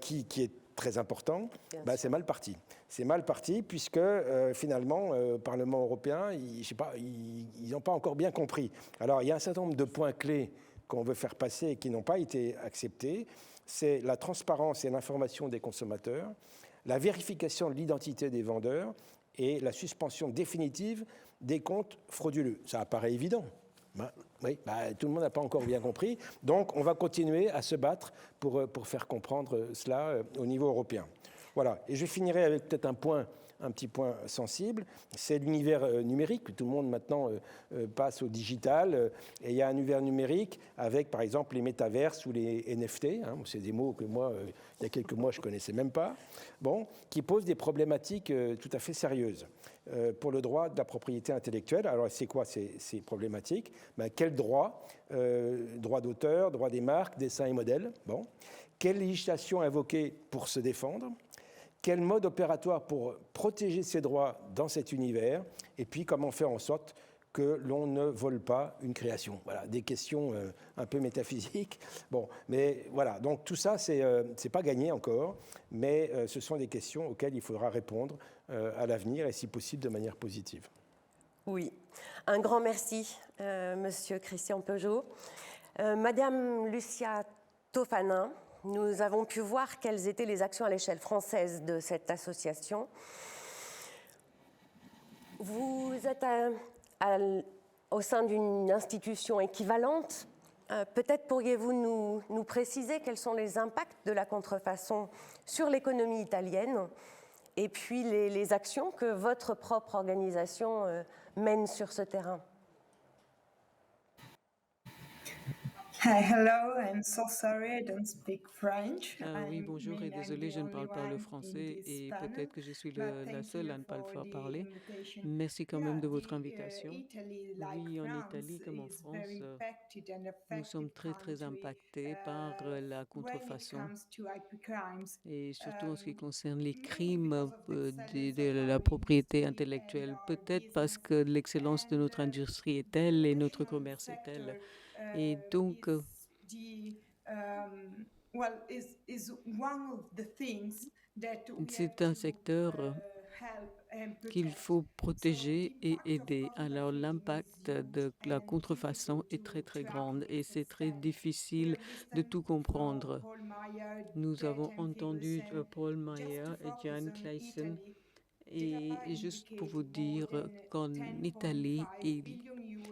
qui est très important, c'est mal parti. C'est mal parti puisque finalement, le Parlement européen, ils n'ont pas encore bien compris. Alors, il y a un certain nombre de points clés qu'on veut faire passer et qui n'ont pas été acceptés. C'est la transparence et l'information des consommateurs, la vérification de l'identité des vendeurs et la suspension définitive des comptes frauduleux. Ça apparaît évident. Tout le monde n'a pas encore bien compris. Donc, on va continuer à se battre pour faire comprendre cela au niveau européen. Voilà. Et je finirai avec peut-être un petit point sensible. C'est l'univers numérique. Tout le monde maintenant passe au digital. Et il y a un univers numérique avec, par exemple, les métaverses ou les NFT. C'est des mots que moi, il y a quelques mois, je ne connaissais même pas. Bon, qui posent des problématiques tout à fait sérieuses pour le droit de la propriété intellectuelle. Alors, c'est quoi ces problématiques? Quel droit? Droit d'auteur, droit des marques, dessin et modèles. Bon. Quelle législation invoquer pour se défendre? Quel mode opératoire pour protéger ses droits dans cet univers? Et puis, comment faire en sorte que l'on ne vole pas une création? Voilà, des questions un peu métaphysiques. Bon, mais voilà, donc tout ça, c'est pas gagné encore, mais ce sont des questions auxquelles il faudra répondre à l'avenir et si possible de manière positive. Oui, un grand merci, Monsieur Christian Peugeot. Madame Lucia Toffanin, nous avons pu voir quelles étaient les actions à l'échelle française de cette association. Vous êtes au sein d'une institution équivalente. Peut-être pourriez-vous nous préciser quels sont les impacts de la contrefaçon sur l'économie italienne et puis les actions que votre propre organisation mène sur ce terrain. Hi, hello, I'm so sorry I don't speak French. Oui, bonjour et désolé, je ne parle pas le français et peut-être que je suis la seule à ne pas le faire parler. Merci quand même de votre invitation. Oui, en Italie comme en France, nous sommes très impactés par la contrefaçon et surtout en ce qui concerne les crimes de la propriété intellectuelle. Peut-être parce que l'excellence de notre industrie est telle et notre commerce est tel. Et donc, c'est un secteur qu'il faut protéger et aider. Alors, l'impact de la contrefaçon est très grand et c'est très difficile de tout comprendre. Nous avons entendu Paul Meyer et Jan Claessen. Et juste pour vous dire qu'en Italie,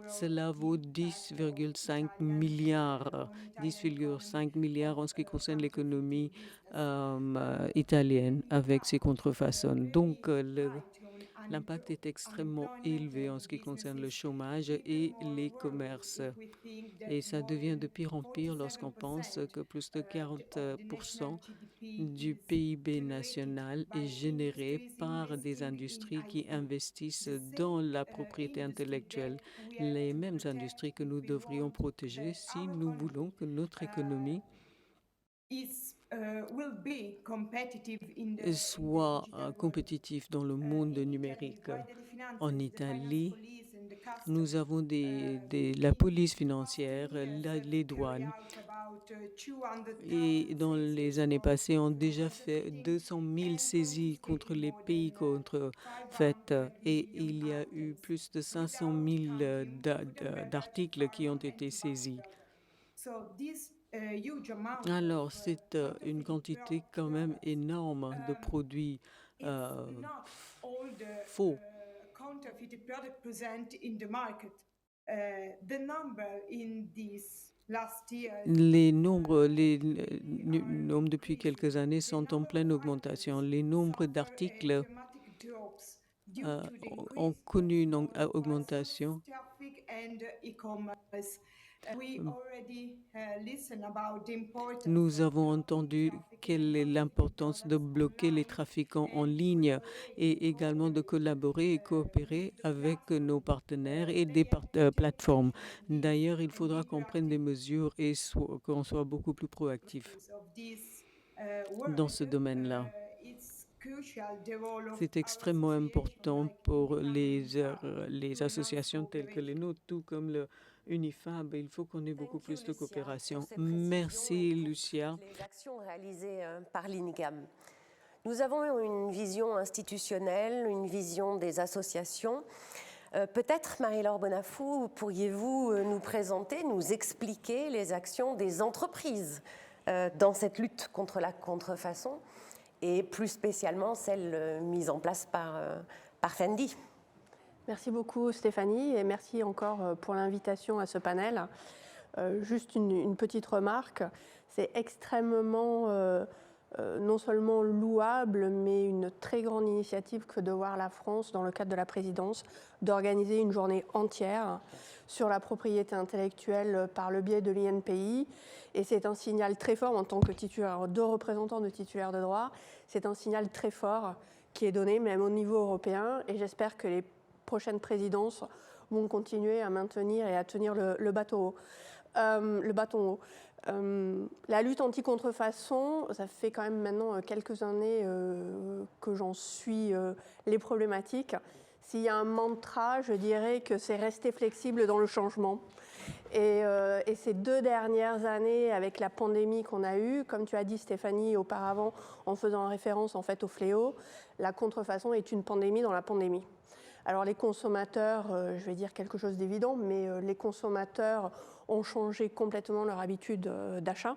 cela vaut 10,5 milliards en ce qui concerne l'économie italienne avec ces contrefaçons. Donc, l'impact est extrêmement élevé en ce qui concerne le chômage et les commerces. Et ça devient de pire en pire lorsqu'on pense que plus de 40% du PIB national est généré par des industries qui investissent dans la propriété intellectuelle. Les mêmes industries que nous devrions protéger si nous voulons que notre économie soit compétitif dans le monde numérique. En Italie, nous avons la police financière, les douanes. Et dans les années passées, on a déjà fait 200 000 saisies contre les pays contrefaites. Et il y a eu plus de 500 000 d'articles qui ont été saisis. Alors, c'est une quantité quand même énorme de produits faux. Les nombres depuis quelques années sont en pleine augmentation. Les nombres d'articles ont connu une augmentation. Nous avons entendu quelle est l'importance de bloquer les trafiquants en ligne et également de collaborer et coopérer avec nos partenaires et des plateformes. D'ailleurs, il faudra qu'on prenne des mesures et qu'on soit beaucoup plus proactif dans ce domaine-là. C'est extrêmement important pour les associations telles que les nôtres, tout comme le UNIFAB. Il faut qu'on ait beaucoup plus de coopération. Merci, Lucia. Les actions réalisées par l'INGAM. Nous avons une vision institutionnelle, une vision des associations. Peut-être, Marie-Laure Bonafou, pourriez-vous nous présenter, nous expliquer les actions des entreprises dans cette lutte contre la contrefaçon et plus spécialement celles mises en place par Fendi. Merci beaucoup Stéphanie et merci encore pour l'invitation à ce panel. Juste une petite remarque, c'est extrêmement non seulement louable mais une très grande initiative que de voir la France dans le cadre de la présidence d'organiser une journée entière sur la propriété intellectuelle par le biais de l'INPI. Et c'est un signal très fort en tant que titulaire, de représentants de titulaires de droit, c'est un signal très fort qui est donné même au niveau européen et j'espère que les prochaines présidences vont continuer à maintenir et à tenir le bâton haut. La lutte anti-contrefaçon, ça fait quand même maintenant quelques années que j'en suis les problématiques. S'il y a un mantra, je dirais que c'est rester flexible dans le changement. Et ces 2 dernières années, avec la pandémie qu'on a eue, comme tu as dit Stéphanie auparavant, en faisant référence en fait au fléau, la contrefaçon est une pandémie dans la pandémie. Alors les consommateurs, je vais dire quelque chose d'évident, mais les consommateurs ont changé complètement leur habitude d'achat.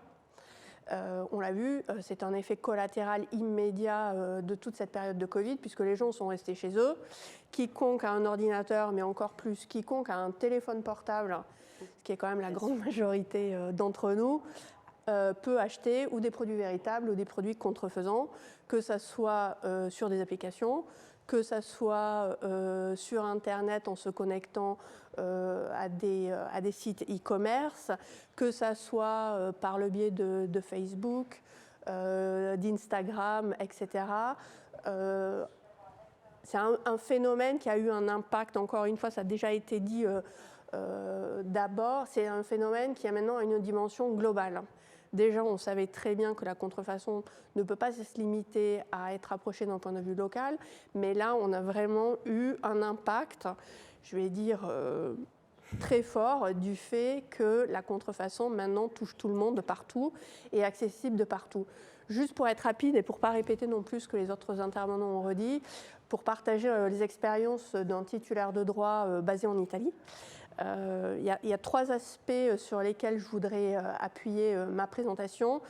On l'a vu, c'est un effet collatéral immédiat de toute cette période de Covid, puisque les gens sont restés chez eux. Quiconque a un ordinateur, mais encore plus, quiconque a un téléphone portable, ce qui est quand même la grande majorité d'entre nous, peut acheter ou des produits véritables ou des produits contrefaisants, que ce soit sur des applications, que ce soit sur Internet en se connectant à des sites e-commerce, que ce soit par le biais de Facebook, d'Instagram, etc. C'est un phénomène qui a eu un impact, encore une fois, ça a déjà été dit d'abord, c'est un phénomène qui a maintenant une dimension globale. Déjà, on savait très bien que la contrefaçon ne peut pas se limiter à être approchée d'un point de vue local, mais là, on a vraiment eu un impact, je vais dire, très fort du fait que la contrefaçon, maintenant, touche tout le monde de partout et est accessible de partout. Juste pour être rapide et pour ne pas répéter non plus ce que les autres intervenants ont redit, pour partager les expériences d'un titulaire de droit basé en Italie. Il y a 3 aspects sur lesquels je voudrais appuyer ma présentation,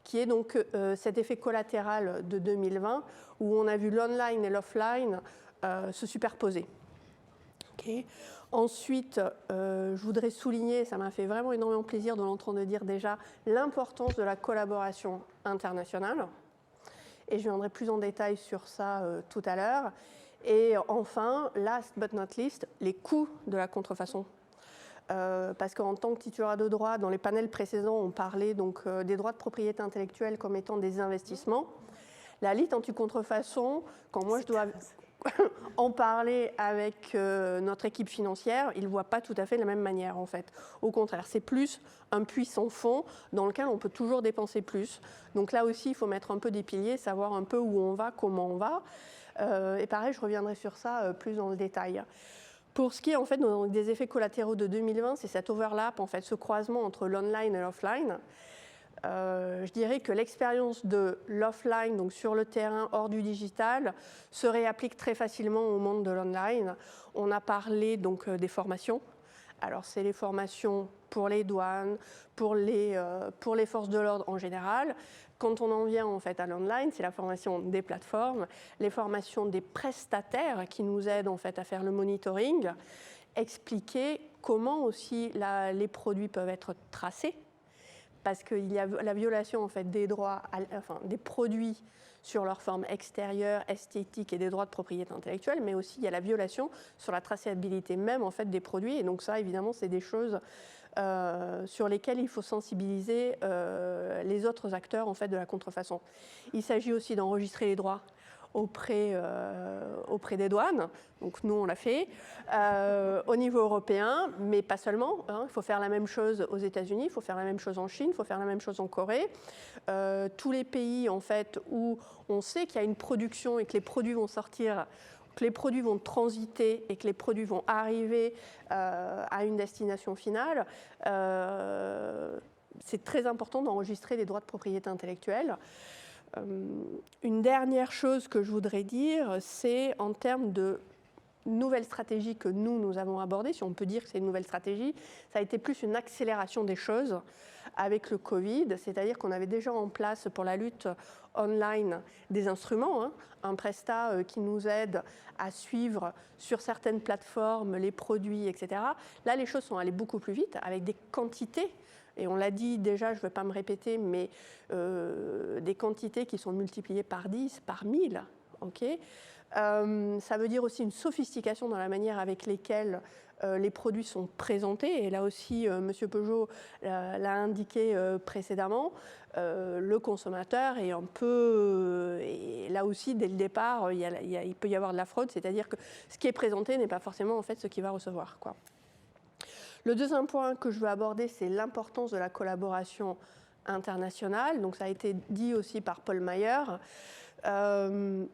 qui est donc cet effet collatéral de 2020, où on a vu l'online et l'offline se superposer. Okay. Ensuite, je voudrais souligner, ça m'a fait vraiment énormément plaisir de l'entendre dire déjà, l'importance de la collaboration internationale. Et je viendrai plus en détail sur ça tout à l'heure. Et enfin, last but not least, les coûts de la contrefaçon. Parce qu'en tant que titulaire de droit, dans les panels précédents, on parlait donc des droits de propriété intellectuelle comme étant des investissements. La lutte anti-contrefaçon, quand moi je dois en parler avec notre équipe financière, ils ne voient pas tout à fait de la même manière en fait. Au contraire, c'est plus un puits sans fond dans lequel on peut toujours dépenser plus. Donc là aussi, il faut mettre un peu des piliers, savoir un peu où on va, comment on va. Et pareil, je reviendrai sur ça plus dans le détail. Pour ce qui est en fait des effets collatéraux de 2020, c'est cet overlap, en fait, ce croisement entre l'online et l'offline. Je dirais que l'expérience de l'offline, donc sur le terrain, hors du digital, se réapplique très facilement au monde de l'online. On a parlé donc des formations. Alors c'est les formations pour les douanes, pour les forces de l'ordre en général. Quand on en vient en fait à l'online, c'est la formation des plateformes, les formations des prestataires qui nous aident en fait à faire le monitoring, expliquer comment aussi les produits peuvent être tracés, parce qu'il y a la violation en fait des droits, des produits sur leur forme extérieure, esthétique et des droits de propriété intellectuelle, mais aussi il y a la violation sur la traçabilité même en fait des produits. Et donc ça, évidemment, c'est des choses sur lesquels il faut sensibiliser les autres acteurs en fait, de la contrefaçon. Il s'agit aussi d'enregistrer les droits auprès des douanes, donc nous on l'a fait, au niveau européen, mais pas seulement, hein. Il faut faire la même chose aux États-Unis, il faut faire la même chose en Chine, il faut faire la même chose en Corée. Tous les pays en fait, où on sait qu'il y a une production et que les produits vont sortir, que les produits vont transiter et que les produits vont arriver à une destination finale, c'est très important d'enregistrer les droits de propriété intellectuelle. Une dernière chose que je voudrais dire, c'est en termes de nouvelle stratégie que nous avons abordée, si on peut dire que c'est une nouvelle stratégie, ça a été plus une accélération des choses avec le Covid, c'est-à-dire qu'on avait déjà en place pour la lutte online des instruments, hein, un prestat qui nous aide à suivre sur certaines plateformes les produits, etc. Là, les choses sont allées beaucoup plus vite avec des quantités. Et on l'a dit déjà, je ne vais pas me répéter, mais des quantités qui sont multipliées par 10, par 1000. Okay, ça veut dire aussi une sophistication dans la manière avec laquelle les produits sont présentés. Et là aussi, M. Peugeot l'a indiqué précédemment, le consommateur est un peu... et là aussi, dès le départ, il peut y avoir de la fraude, c'est-à-dire que ce qui est présenté n'est pas forcément en fait, ce qu'il va recevoir, quoi. Le deuxième point que je veux aborder, c'est l'importance de la collaboration internationale. Donc, ça a été dit aussi par Paul Mayer. Un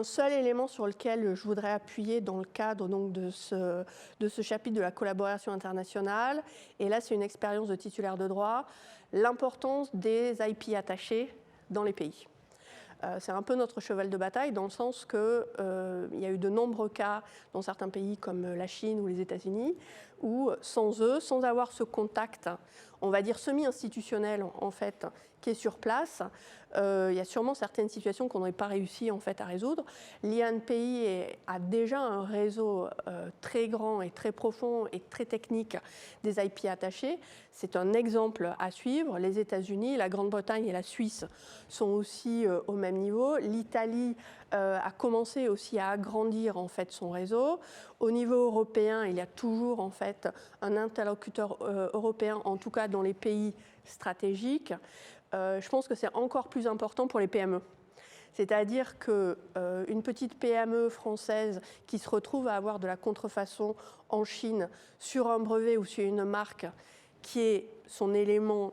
seul élément sur lequel je voudrais appuyer dans le cadre donc, de ce chapitre de la collaboration internationale, et là, c'est une expérience de titulaire de droit, l'importance des IP attachés dans les pays. C'est un peu notre cheval de bataille dans le sens qu'il y a eu de nombreux cas dans certains pays comme la Chine ou les États-Unis où sans eux, sans avoir ce contact, on va dire semi-institutionnel en fait, qui est sur place, il y a sûrement certaines situations qu'on n'aurait pas réussi en fait, à résoudre. L'INPI a déjà un réseau très grand et très profond et très technique des IP attachés. C'est un exemple à suivre. Les États-Unis, la Grande-Bretagne et la Suisse sont aussi au même niveau. L'Italie a commencé aussi à agrandir en fait, son réseau. Au niveau européen, il y a toujours en fait, un interlocuteur européen, en tout cas dans les pays stratégiques. Je pense que c'est encore plus important pour les PME. C'est-à-dire qu'une petite PME française qui se retrouve à avoir de la contrefaçon en Chine sur un brevet ou sur une marque qui est son élément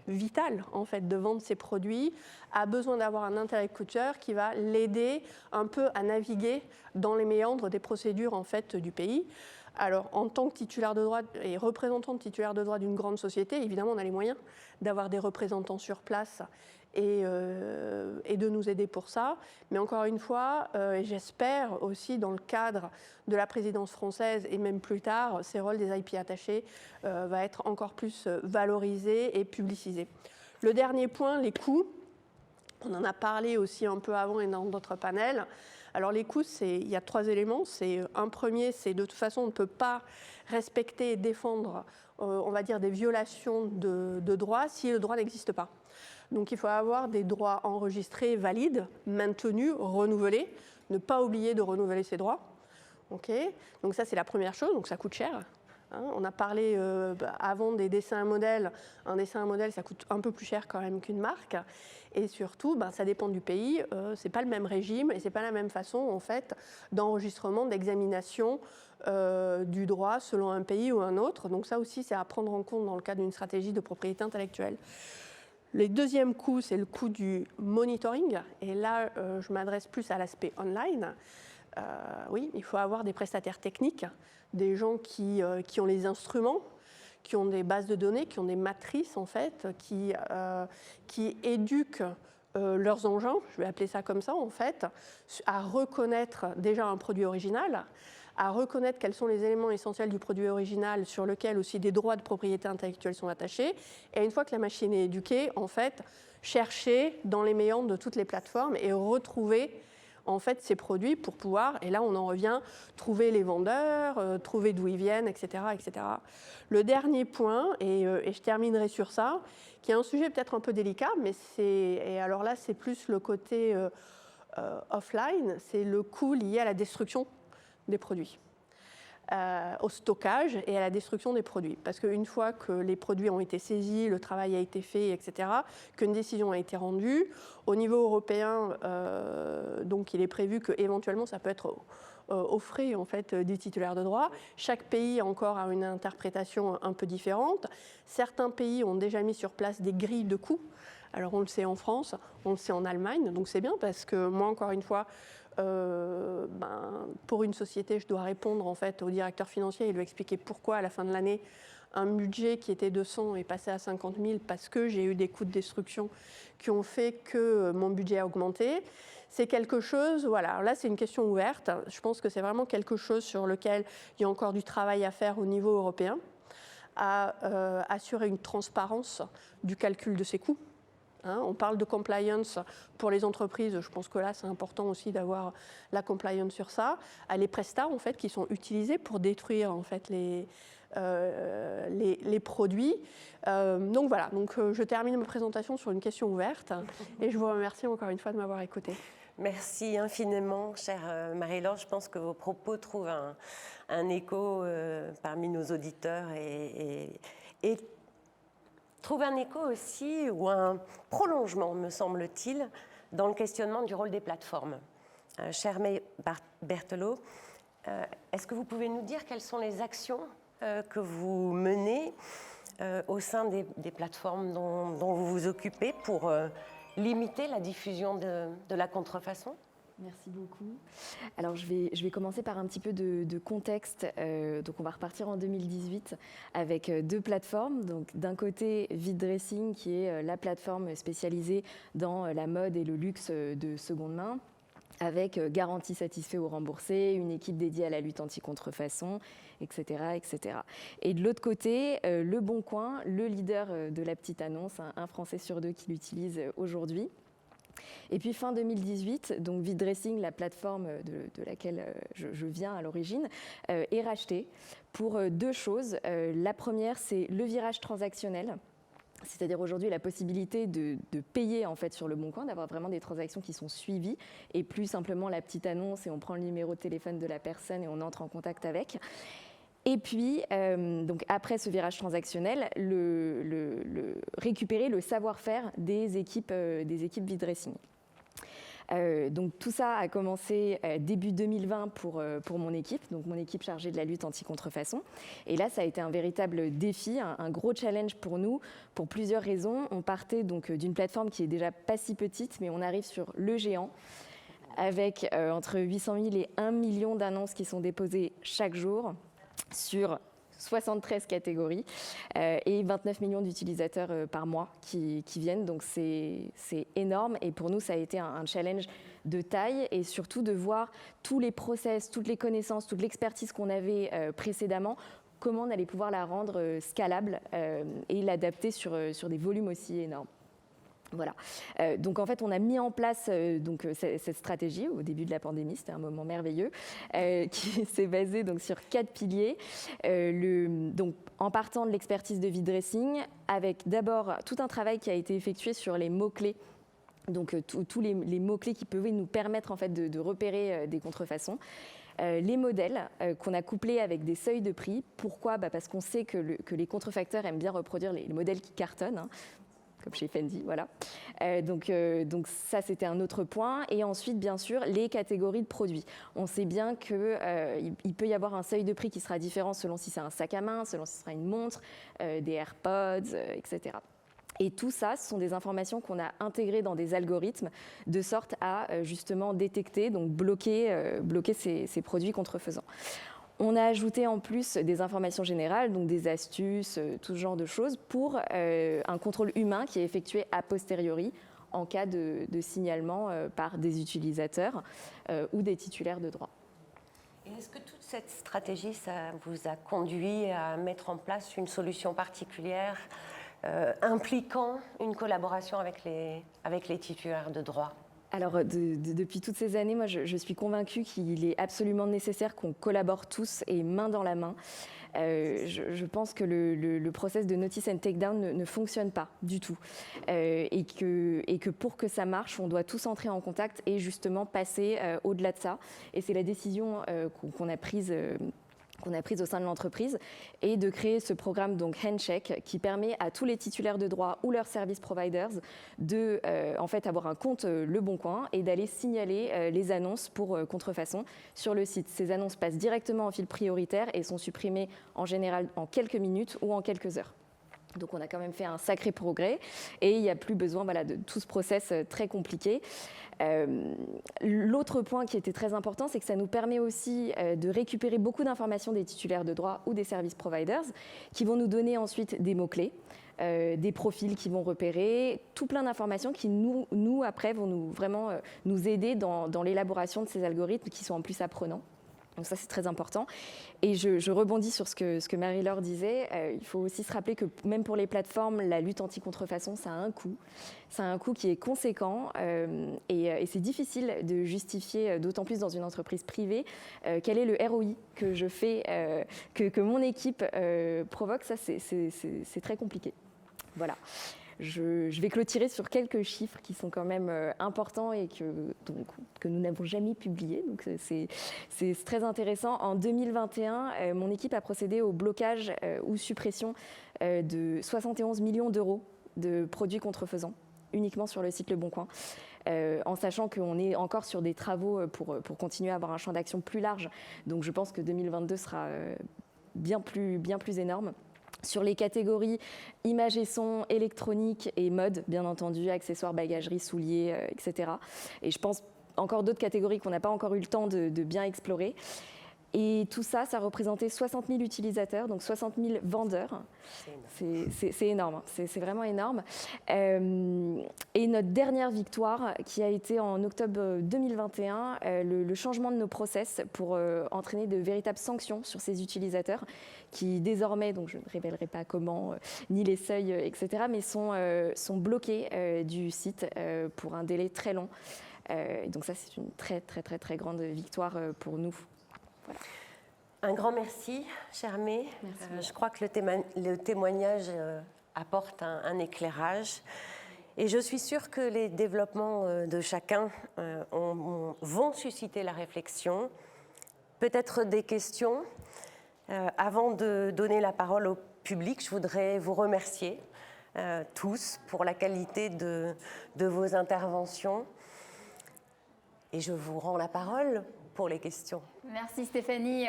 vital en fait, de vendre ses produits, a besoin d'avoir un interlocuteur qui va l'aider un peu à naviguer dans les méandres des procédures en fait, du pays. Alors, en tant que titulaire de droit et représentant de titulaire de droit d'une grande société, évidemment, on a les moyens d'avoir des représentants sur place et de nous aider pour ça. Mais encore une fois, j'espère aussi dans le cadre de la présidence française et même plus tard, ces rôles des IP attachés va être encore plus valorisé et publicisé. Le dernier point, les coûts. On en a parlé aussi un peu avant et dans d'autres panels. Alors les coûts, il y a 3 éléments. Un premier, c'est de toute façon, on ne peut pas respecter et défendre, on va dire, des violations de droits si le droit n'existe pas. Donc il faut avoir des droits enregistrés, valides, maintenus, renouvelés. Ne pas oublier de renouveler ses droits. Okay. Donc ça, c'est la première chose. Donc ça coûte cher. On a parlé avant des dessins à modèle. Un dessin à modèle, ça coûte un peu plus cher quand même qu'une marque. Et surtout, ça dépend du pays. Ce n'est pas le même régime et ce n'est pas la même façon en fait, d'enregistrement, d'examination du droit selon un pays ou un autre. Donc ça aussi, c'est à prendre en compte dans le cadre d'une stratégie de propriété intellectuelle. Le deuxième coût, c'est le coût du monitoring. Et là, je m'adresse plus à l'aspect online. Oui, il faut avoir des prestataires techniques, des gens qui ont les instruments, qui ont des bases de données, qui ont des matrices en fait, qui éduquent leurs engins, je vais appeler ça comme ça en fait, à reconnaître déjà un produit original, à reconnaître quels sont les éléments essentiels du produit original sur lequel aussi des droits de propriété intellectuelle sont attachés. Et une fois que la machine est éduquée, en fait, chercher dans les méandres de toutes les plateformes et retrouver en fait ces produits pour pouvoir, et là on en revient, trouver les vendeurs, trouver d'où ils viennent, etc., etc. Le dernier point, et je terminerai sur ça, qui est un sujet peut-être un peu délicat, mais et alors là c'est plus le côté offline, c'est le coût lié à la destruction des produits. au stockage et à la destruction des produits. Parce qu'une fois que les produits ont été saisis, le travail a été fait, etc., qu'une décision a été rendue, au niveau européen, donc il est prévu qu'éventuellement ça peut être aux frais en fait, des titulaires de droit. Chaque pays encore a une interprétation un peu différente. Certains pays ont déjà mis sur place des grilles de coûts. Alors on le sait en France, on le sait en Allemagne, donc c'est bien parce que moi encore une fois, pour une société, je dois répondre en fait au directeur financier et lui expliquer pourquoi à la fin de l'année, un budget qui était de 100 est passé à 50 000 parce que j'ai eu des coûts de destruction qui ont fait que mon budget a augmenté. C'est quelque chose, voilà, là c'est une question ouverte. Je pense que c'est vraiment quelque chose sur lequel il y a encore du travail à faire au niveau européen, à assurer une transparence du calcul de ces coûts. On parle de compliance pour les entreprises, je pense que là c'est important aussi d'avoir la compliance sur ça. Les prestats en fait qui sont utilisés pour détruire en fait les produits. Donc voilà, je termine ma présentation sur une question ouverte et je vous remercie encore une fois de m'avoir écoutée. Merci infiniment, chère Marie-Laure. Je pense que vos propos trouvent un écho parmi nos auditeurs et trouve un écho aussi, ou un prolongement, me semble-t-il, dans le questionnement du rôle des plateformes. Cher Berthelot, est-ce que vous pouvez nous dire quelles sont les actions que vous menez au sein des plateformes dont vous vous occupez pour limiter la diffusion de la contrefaçon ? Merci beaucoup. Alors je vais commencer par un petit peu de contexte. Donc on va repartir en 2018 avec deux plateformes. Donc d'un côté Vide-Dressing qui est la plateforme spécialisée dans la mode et le luxe de seconde main, avec garantie satisfait ou remboursée, une équipe dédiée à la lutte anti-contrefaçon, etc., etc. Et de l'autre côté, Le Bon Coin, le leader de la petite annonce, un Français sur deux qui l'utilise aujourd'hui. Et puis fin 2018, donc Vide-Dressing, la plateforme de laquelle je viens à l'origine, est rachetée pour deux choses. La première, c'est le virage transactionnel. C'est-à-dire aujourd'hui la possibilité de payer en fait sur Le Bon Coin, d'avoir vraiment des transactions qui sont suivies et plus simplement la petite annonce et on prend le numéro de téléphone de la personne et on entre en contact avec. Et puis, donc après ce virage transactionnel, récupérer le savoir-faire des équipes Vide-Dressing. Donc tout ça a commencé début 2020 pour mon équipe, donc mon équipe chargée de la lutte anti-contrefaçon. Et là, ça a été un véritable défi, un gros challenge pour nous, pour plusieurs raisons. On partait donc d'une plateforme qui est déjà pas si petite, mais on arrive sur le géant, avec entre 800 000 et 1 million d'annonces qui sont déposées chaque jour sur 73 catégories et 29 millions d'utilisateurs par mois qui viennent. Donc c'est énorme et pour nous, ça a été un challenge de taille et surtout de voir tous les process, toutes les connaissances, toute l'expertise qu'on avait précédemment, comment on allait pouvoir la rendre scalable et l'adapter sur des volumes aussi énormes. Voilà. Donc en fait, on a mis en place cette stratégie au début de la pandémie. C'était un moment merveilleux qui s'est basé donc sur 4 piliers. Donc en partant de l'expertise de Vide-Dressing, avec d'abord tout un travail qui a été effectué sur les mots-clés. Donc tous les mots-clés qui pouvaient nous permettre en fait de repérer des contrefaçons. Les modèles qu'on a couplés avec des seuils de prix. Pourquoi ? Parce qu'on sait que les contrefacteurs aiment bien reproduire les modèles qui cartonnent. Comme chez Fendi, voilà. Donc ça, c'était un autre point. Et ensuite, bien sûr, les catégories de produits. On sait bien qu'il peut y avoir un seuil de prix qui sera différent selon si c'est un sac à main, selon si ce sera une montre, des AirPods, etc. Et tout ça, ce sont des informations qu'on a intégrées dans des algorithmes de sorte à justement détecter, donc bloquer ces produits contrefaisants. On a ajouté en plus des informations générales, donc des astuces, tout ce genre de choses, pour un contrôle humain qui est effectué a posteriori en cas de signalement par des utilisateurs ou des titulaires de droit. Et est-ce que toute cette stratégie, ça vous a conduit à mettre en place une solution particulière impliquant une collaboration avec les titulaires de droit ? Alors, depuis toutes ces années, moi, je suis convaincue qu'il est absolument nécessaire qu'on collabore tous et main dans la main. Je pense que le process de notice and takedown ne fonctionne pas du tout. Et que pour que ça marche, on doit tous entrer en contact et justement passer au-delà de ça. Et c'est la décision qu'on a prise qu'on a prises au sein de l'entreprise et de créer ce programme donc Handshake qui permet à tous les titulaires de droits ou leurs service providers de en fait avoir un compte Le Bon Coin et d'aller signaler les annonces pour contrefaçon sur le site. Ces annonces passent directement en fil prioritaire et sont supprimées en général en quelques minutes ou en quelques heures. Donc on a quand même fait un sacré progrès et il n'y a plus besoin de tout ce process très compliqué. L'autre point qui était très important, c'est que ça nous permet aussi de récupérer beaucoup d'informations des titulaires de droits ou des service providers qui vont nous donner ensuite des mots-clés, des profils qui vont repérer, tout plein d'informations qui nous après vont vraiment nous aider dans l'élaboration de ces algorithmes qui sont en plus apprenants. Donc ça, c'est très important. Et je rebondis sur ce que Marie-Laure disait. Il faut aussi se rappeler que même pour les plateformes, la lutte anti-contrefaçon, ça a un coût. Ça a un coût qui est conséquent et c'est difficile de justifier, d'autant plus dans une entreprise privée, quel est le ROI que je fais, que mon équipe provoque. Ça, c'est très compliqué. Voilà. Je vais clôturer sur quelques chiffres qui sont quand même importants et que nous n'avons jamais publiés. Donc c'est très intéressant. En 2021, mon équipe a procédé au blocage ou suppression de 71 millions d'euros de produits contrefaisants, uniquement sur le site Le Bon Coin. En sachant qu'on est encore sur des travaux pour continuer à avoir un champ d'action plus large. Donc je pense que 2022 sera bien plus énorme. Sur les catégories images et son, électronique et mode, bien entendu, accessoires, bagagerie, souliers, etc. Et je pense encore d'autres catégories qu'on n'a pas encore eu le temps de bien explorer. Et tout ça, ça représentait 60 000 utilisateurs, donc 60 000 vendeurs. C'est énorme, c'est vraiment énorme. Et notre dernière victoire, qui a été en octobre 2021, le changement de nos process pour entraîner de véritables sanctions sur ces utilisateurs qui désormais, donc je ne révélerai pas comment, ni les seuils, etc., mais sont bloqués du site pour un délai très long. Donc ça, c'est une très grande victoire pour nous. Voilà. Un grand merci, Germé. Je crois que le témoignage apporte un éclairage. Et je suis sûre que les développements de chacun vont susciter la réflexion, peut-être des questions. Avant de donner la parole au public, je voudrais vous remercier tous pour la qualité de vos interventions. Et je vous rends la parole pour les questions. Merci Stéphanie.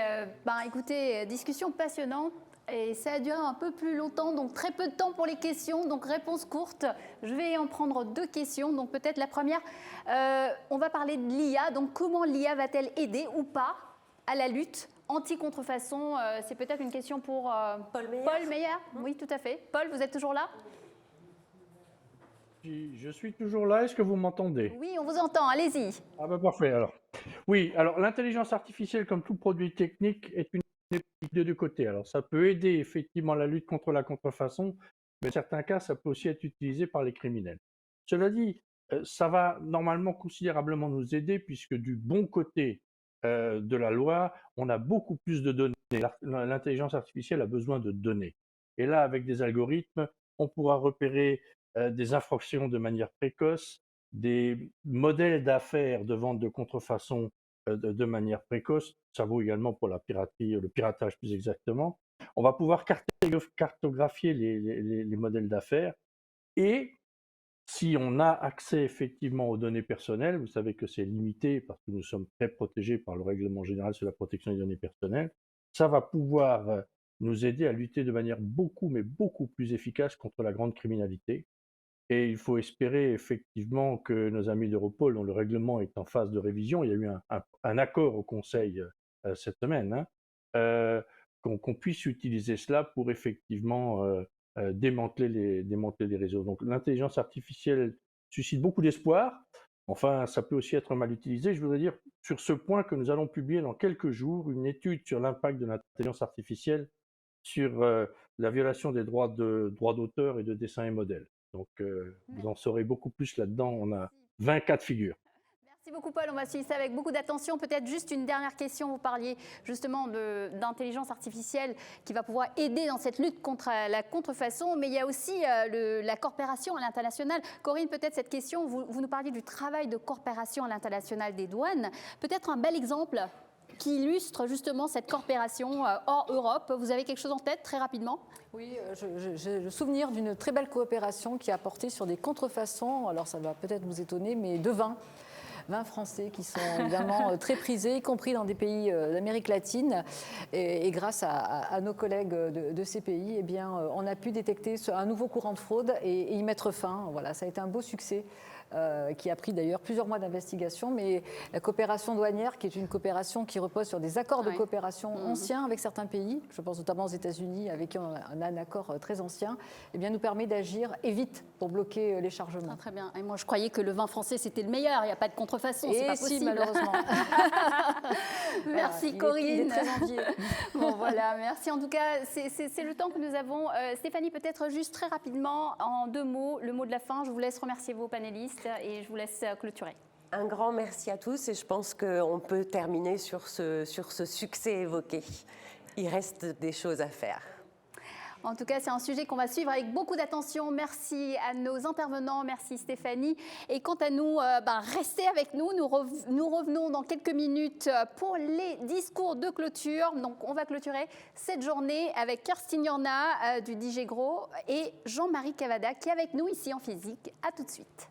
Écoutez, discussion passionnante et ça a duré un peu plus longtemps, donc très peu de temps pour les questions, donc réponse courte. Je vais en prendre 2 questions. Donc peut-être la première, on va parler de l'IA. Donc comment l'IA va-t-elle aider ou pas à la lutte anti-contrefaçon? C'est peut-être une question pour Paul Meyer. Paul Meyer. Oui, tout à fait. Paul, vous êtes toujours là? Je suis toujours là, est-ce que vous m'entendez? Oui, on vous entend, allez-y. Ah ben parfait alors. Oui, alors l'intelligence artificielle, comme tout produit technique, est une de deux côtés. Alors ça peut aider effectivement la lutte contre la contrefaçon, mais dans certains cas, ça peut aussi être utilisé par les criminels. Cela dit, ça va normalement considérablement nous aider puisque du bon côté de la loi, on a beaucoup plus de données. L'intelligence artificielle a besoin de données. Et là, avec des algorithmes, on pourra repérer des infractions de manière précoce, des modèles d'affaires de vente de contrefaçon de manière précoce. Ça vaut également pour la piraterie, le piratage plus exactement. On va pouvoir cartographier les modèles d'affaires et si on a accès effectivement aux données personnelles, vous savez que c'est limité parce que nous sommes très protégés par le règlement général sur la protection des données personnelles, ça va pouvoir nous aider à lutter de manière beaucoup plus efficace contre la grande criminalité. Et il faut espérer effectivement que nos amis d'Europol, dont le règlement est en phase de révision, il y a eu un accord au Conseil cette semaine, qu'on puisse utiliser cela pour effectivement démanteler les réseaux. Donc l'intelligence artificielle suscite beaucoup d'espoir. Enfin, ça peut aussi être mal utilisé. Je voudrais dire sur ce point que nous allons publier dans quelques jours une étude sur l'impact de l'intelligence artificielle sur la violation des droits d'auteur et de dessin et modèles. Donc, vous en saurez beaucoup plus là-dedans. On a 24 figures. Merci beaucoup Paul, on va suivre ça avec beaucoup d'attention. Peut-être juste une dernière question, vous parliez justement d'intelligence artificielle qui va pouvoir aider dans cette lutte contre la contrefaçon, mais il y a aussi la coopération à l'international. Corinne, peut-être cette question, vous nous parliez du travail de coopération à l'international des douanes. Peut-être un bel exemple qui illustre justement cette coopération hors Europe. Vous avez quelque chose en tête très rapidement? Oui, j'ai le souvenir d'une très belle coopération qui a porté sur des contrefaçons, alors ça va peut-être vous étonner, mais de vins français qui sont évidemment très prisés, y compris dans des pays d'Amérique latine. Et grâce à nos collègues de ces pays, eh bien, on a pu détecter un nouveau courant de fraude et y mettre fin. Voilà, ça a été un beau succès. Qui a pris d'ailleurs plusieurs mois d'investigation, mais la coopération douanière, qui est une coopération qui repose sur des accords de coopération anciens avec certains pays, je pense notamment aux États-Unis, avec qui on a un accord très ancien, eh bien, nous permet d'agir et vite pour bloquer les chargements. Très bien. Et moi, je croyais que le vin français, c'était le meilleur. Il n'y a pas de contrefaçon, c'est pas possible. Si, malheureusement. Merci, voilà, Corinne. Il est très envié. Bon, voilà, merci. En tout cas, c'est le temps que nous avons. Stéphanie, peut-être juste très rapidement, en 2 mots, le mot de la fin. Je vous laisse remercier vos panélistes et je vous laisse clôturer. Un grand merci à tous et je pense qu'on peut terminer sur ce succès évoqué. Il reste des choses à faire. En tout cas, c'est un sujet qu'on va suivre avec beaucoup d'attention. Merci à nos intervenants, merci Stéphanie. Et quant à nous, restez avec nous. Nous revenons dans quelques minutes pour les discours de clôture. Donc, on va clôturer cette journée avec Kerstin Yorna du DG Gros et Jean-Marie Cavada qui est avec nous ici en physique. À tout de suite.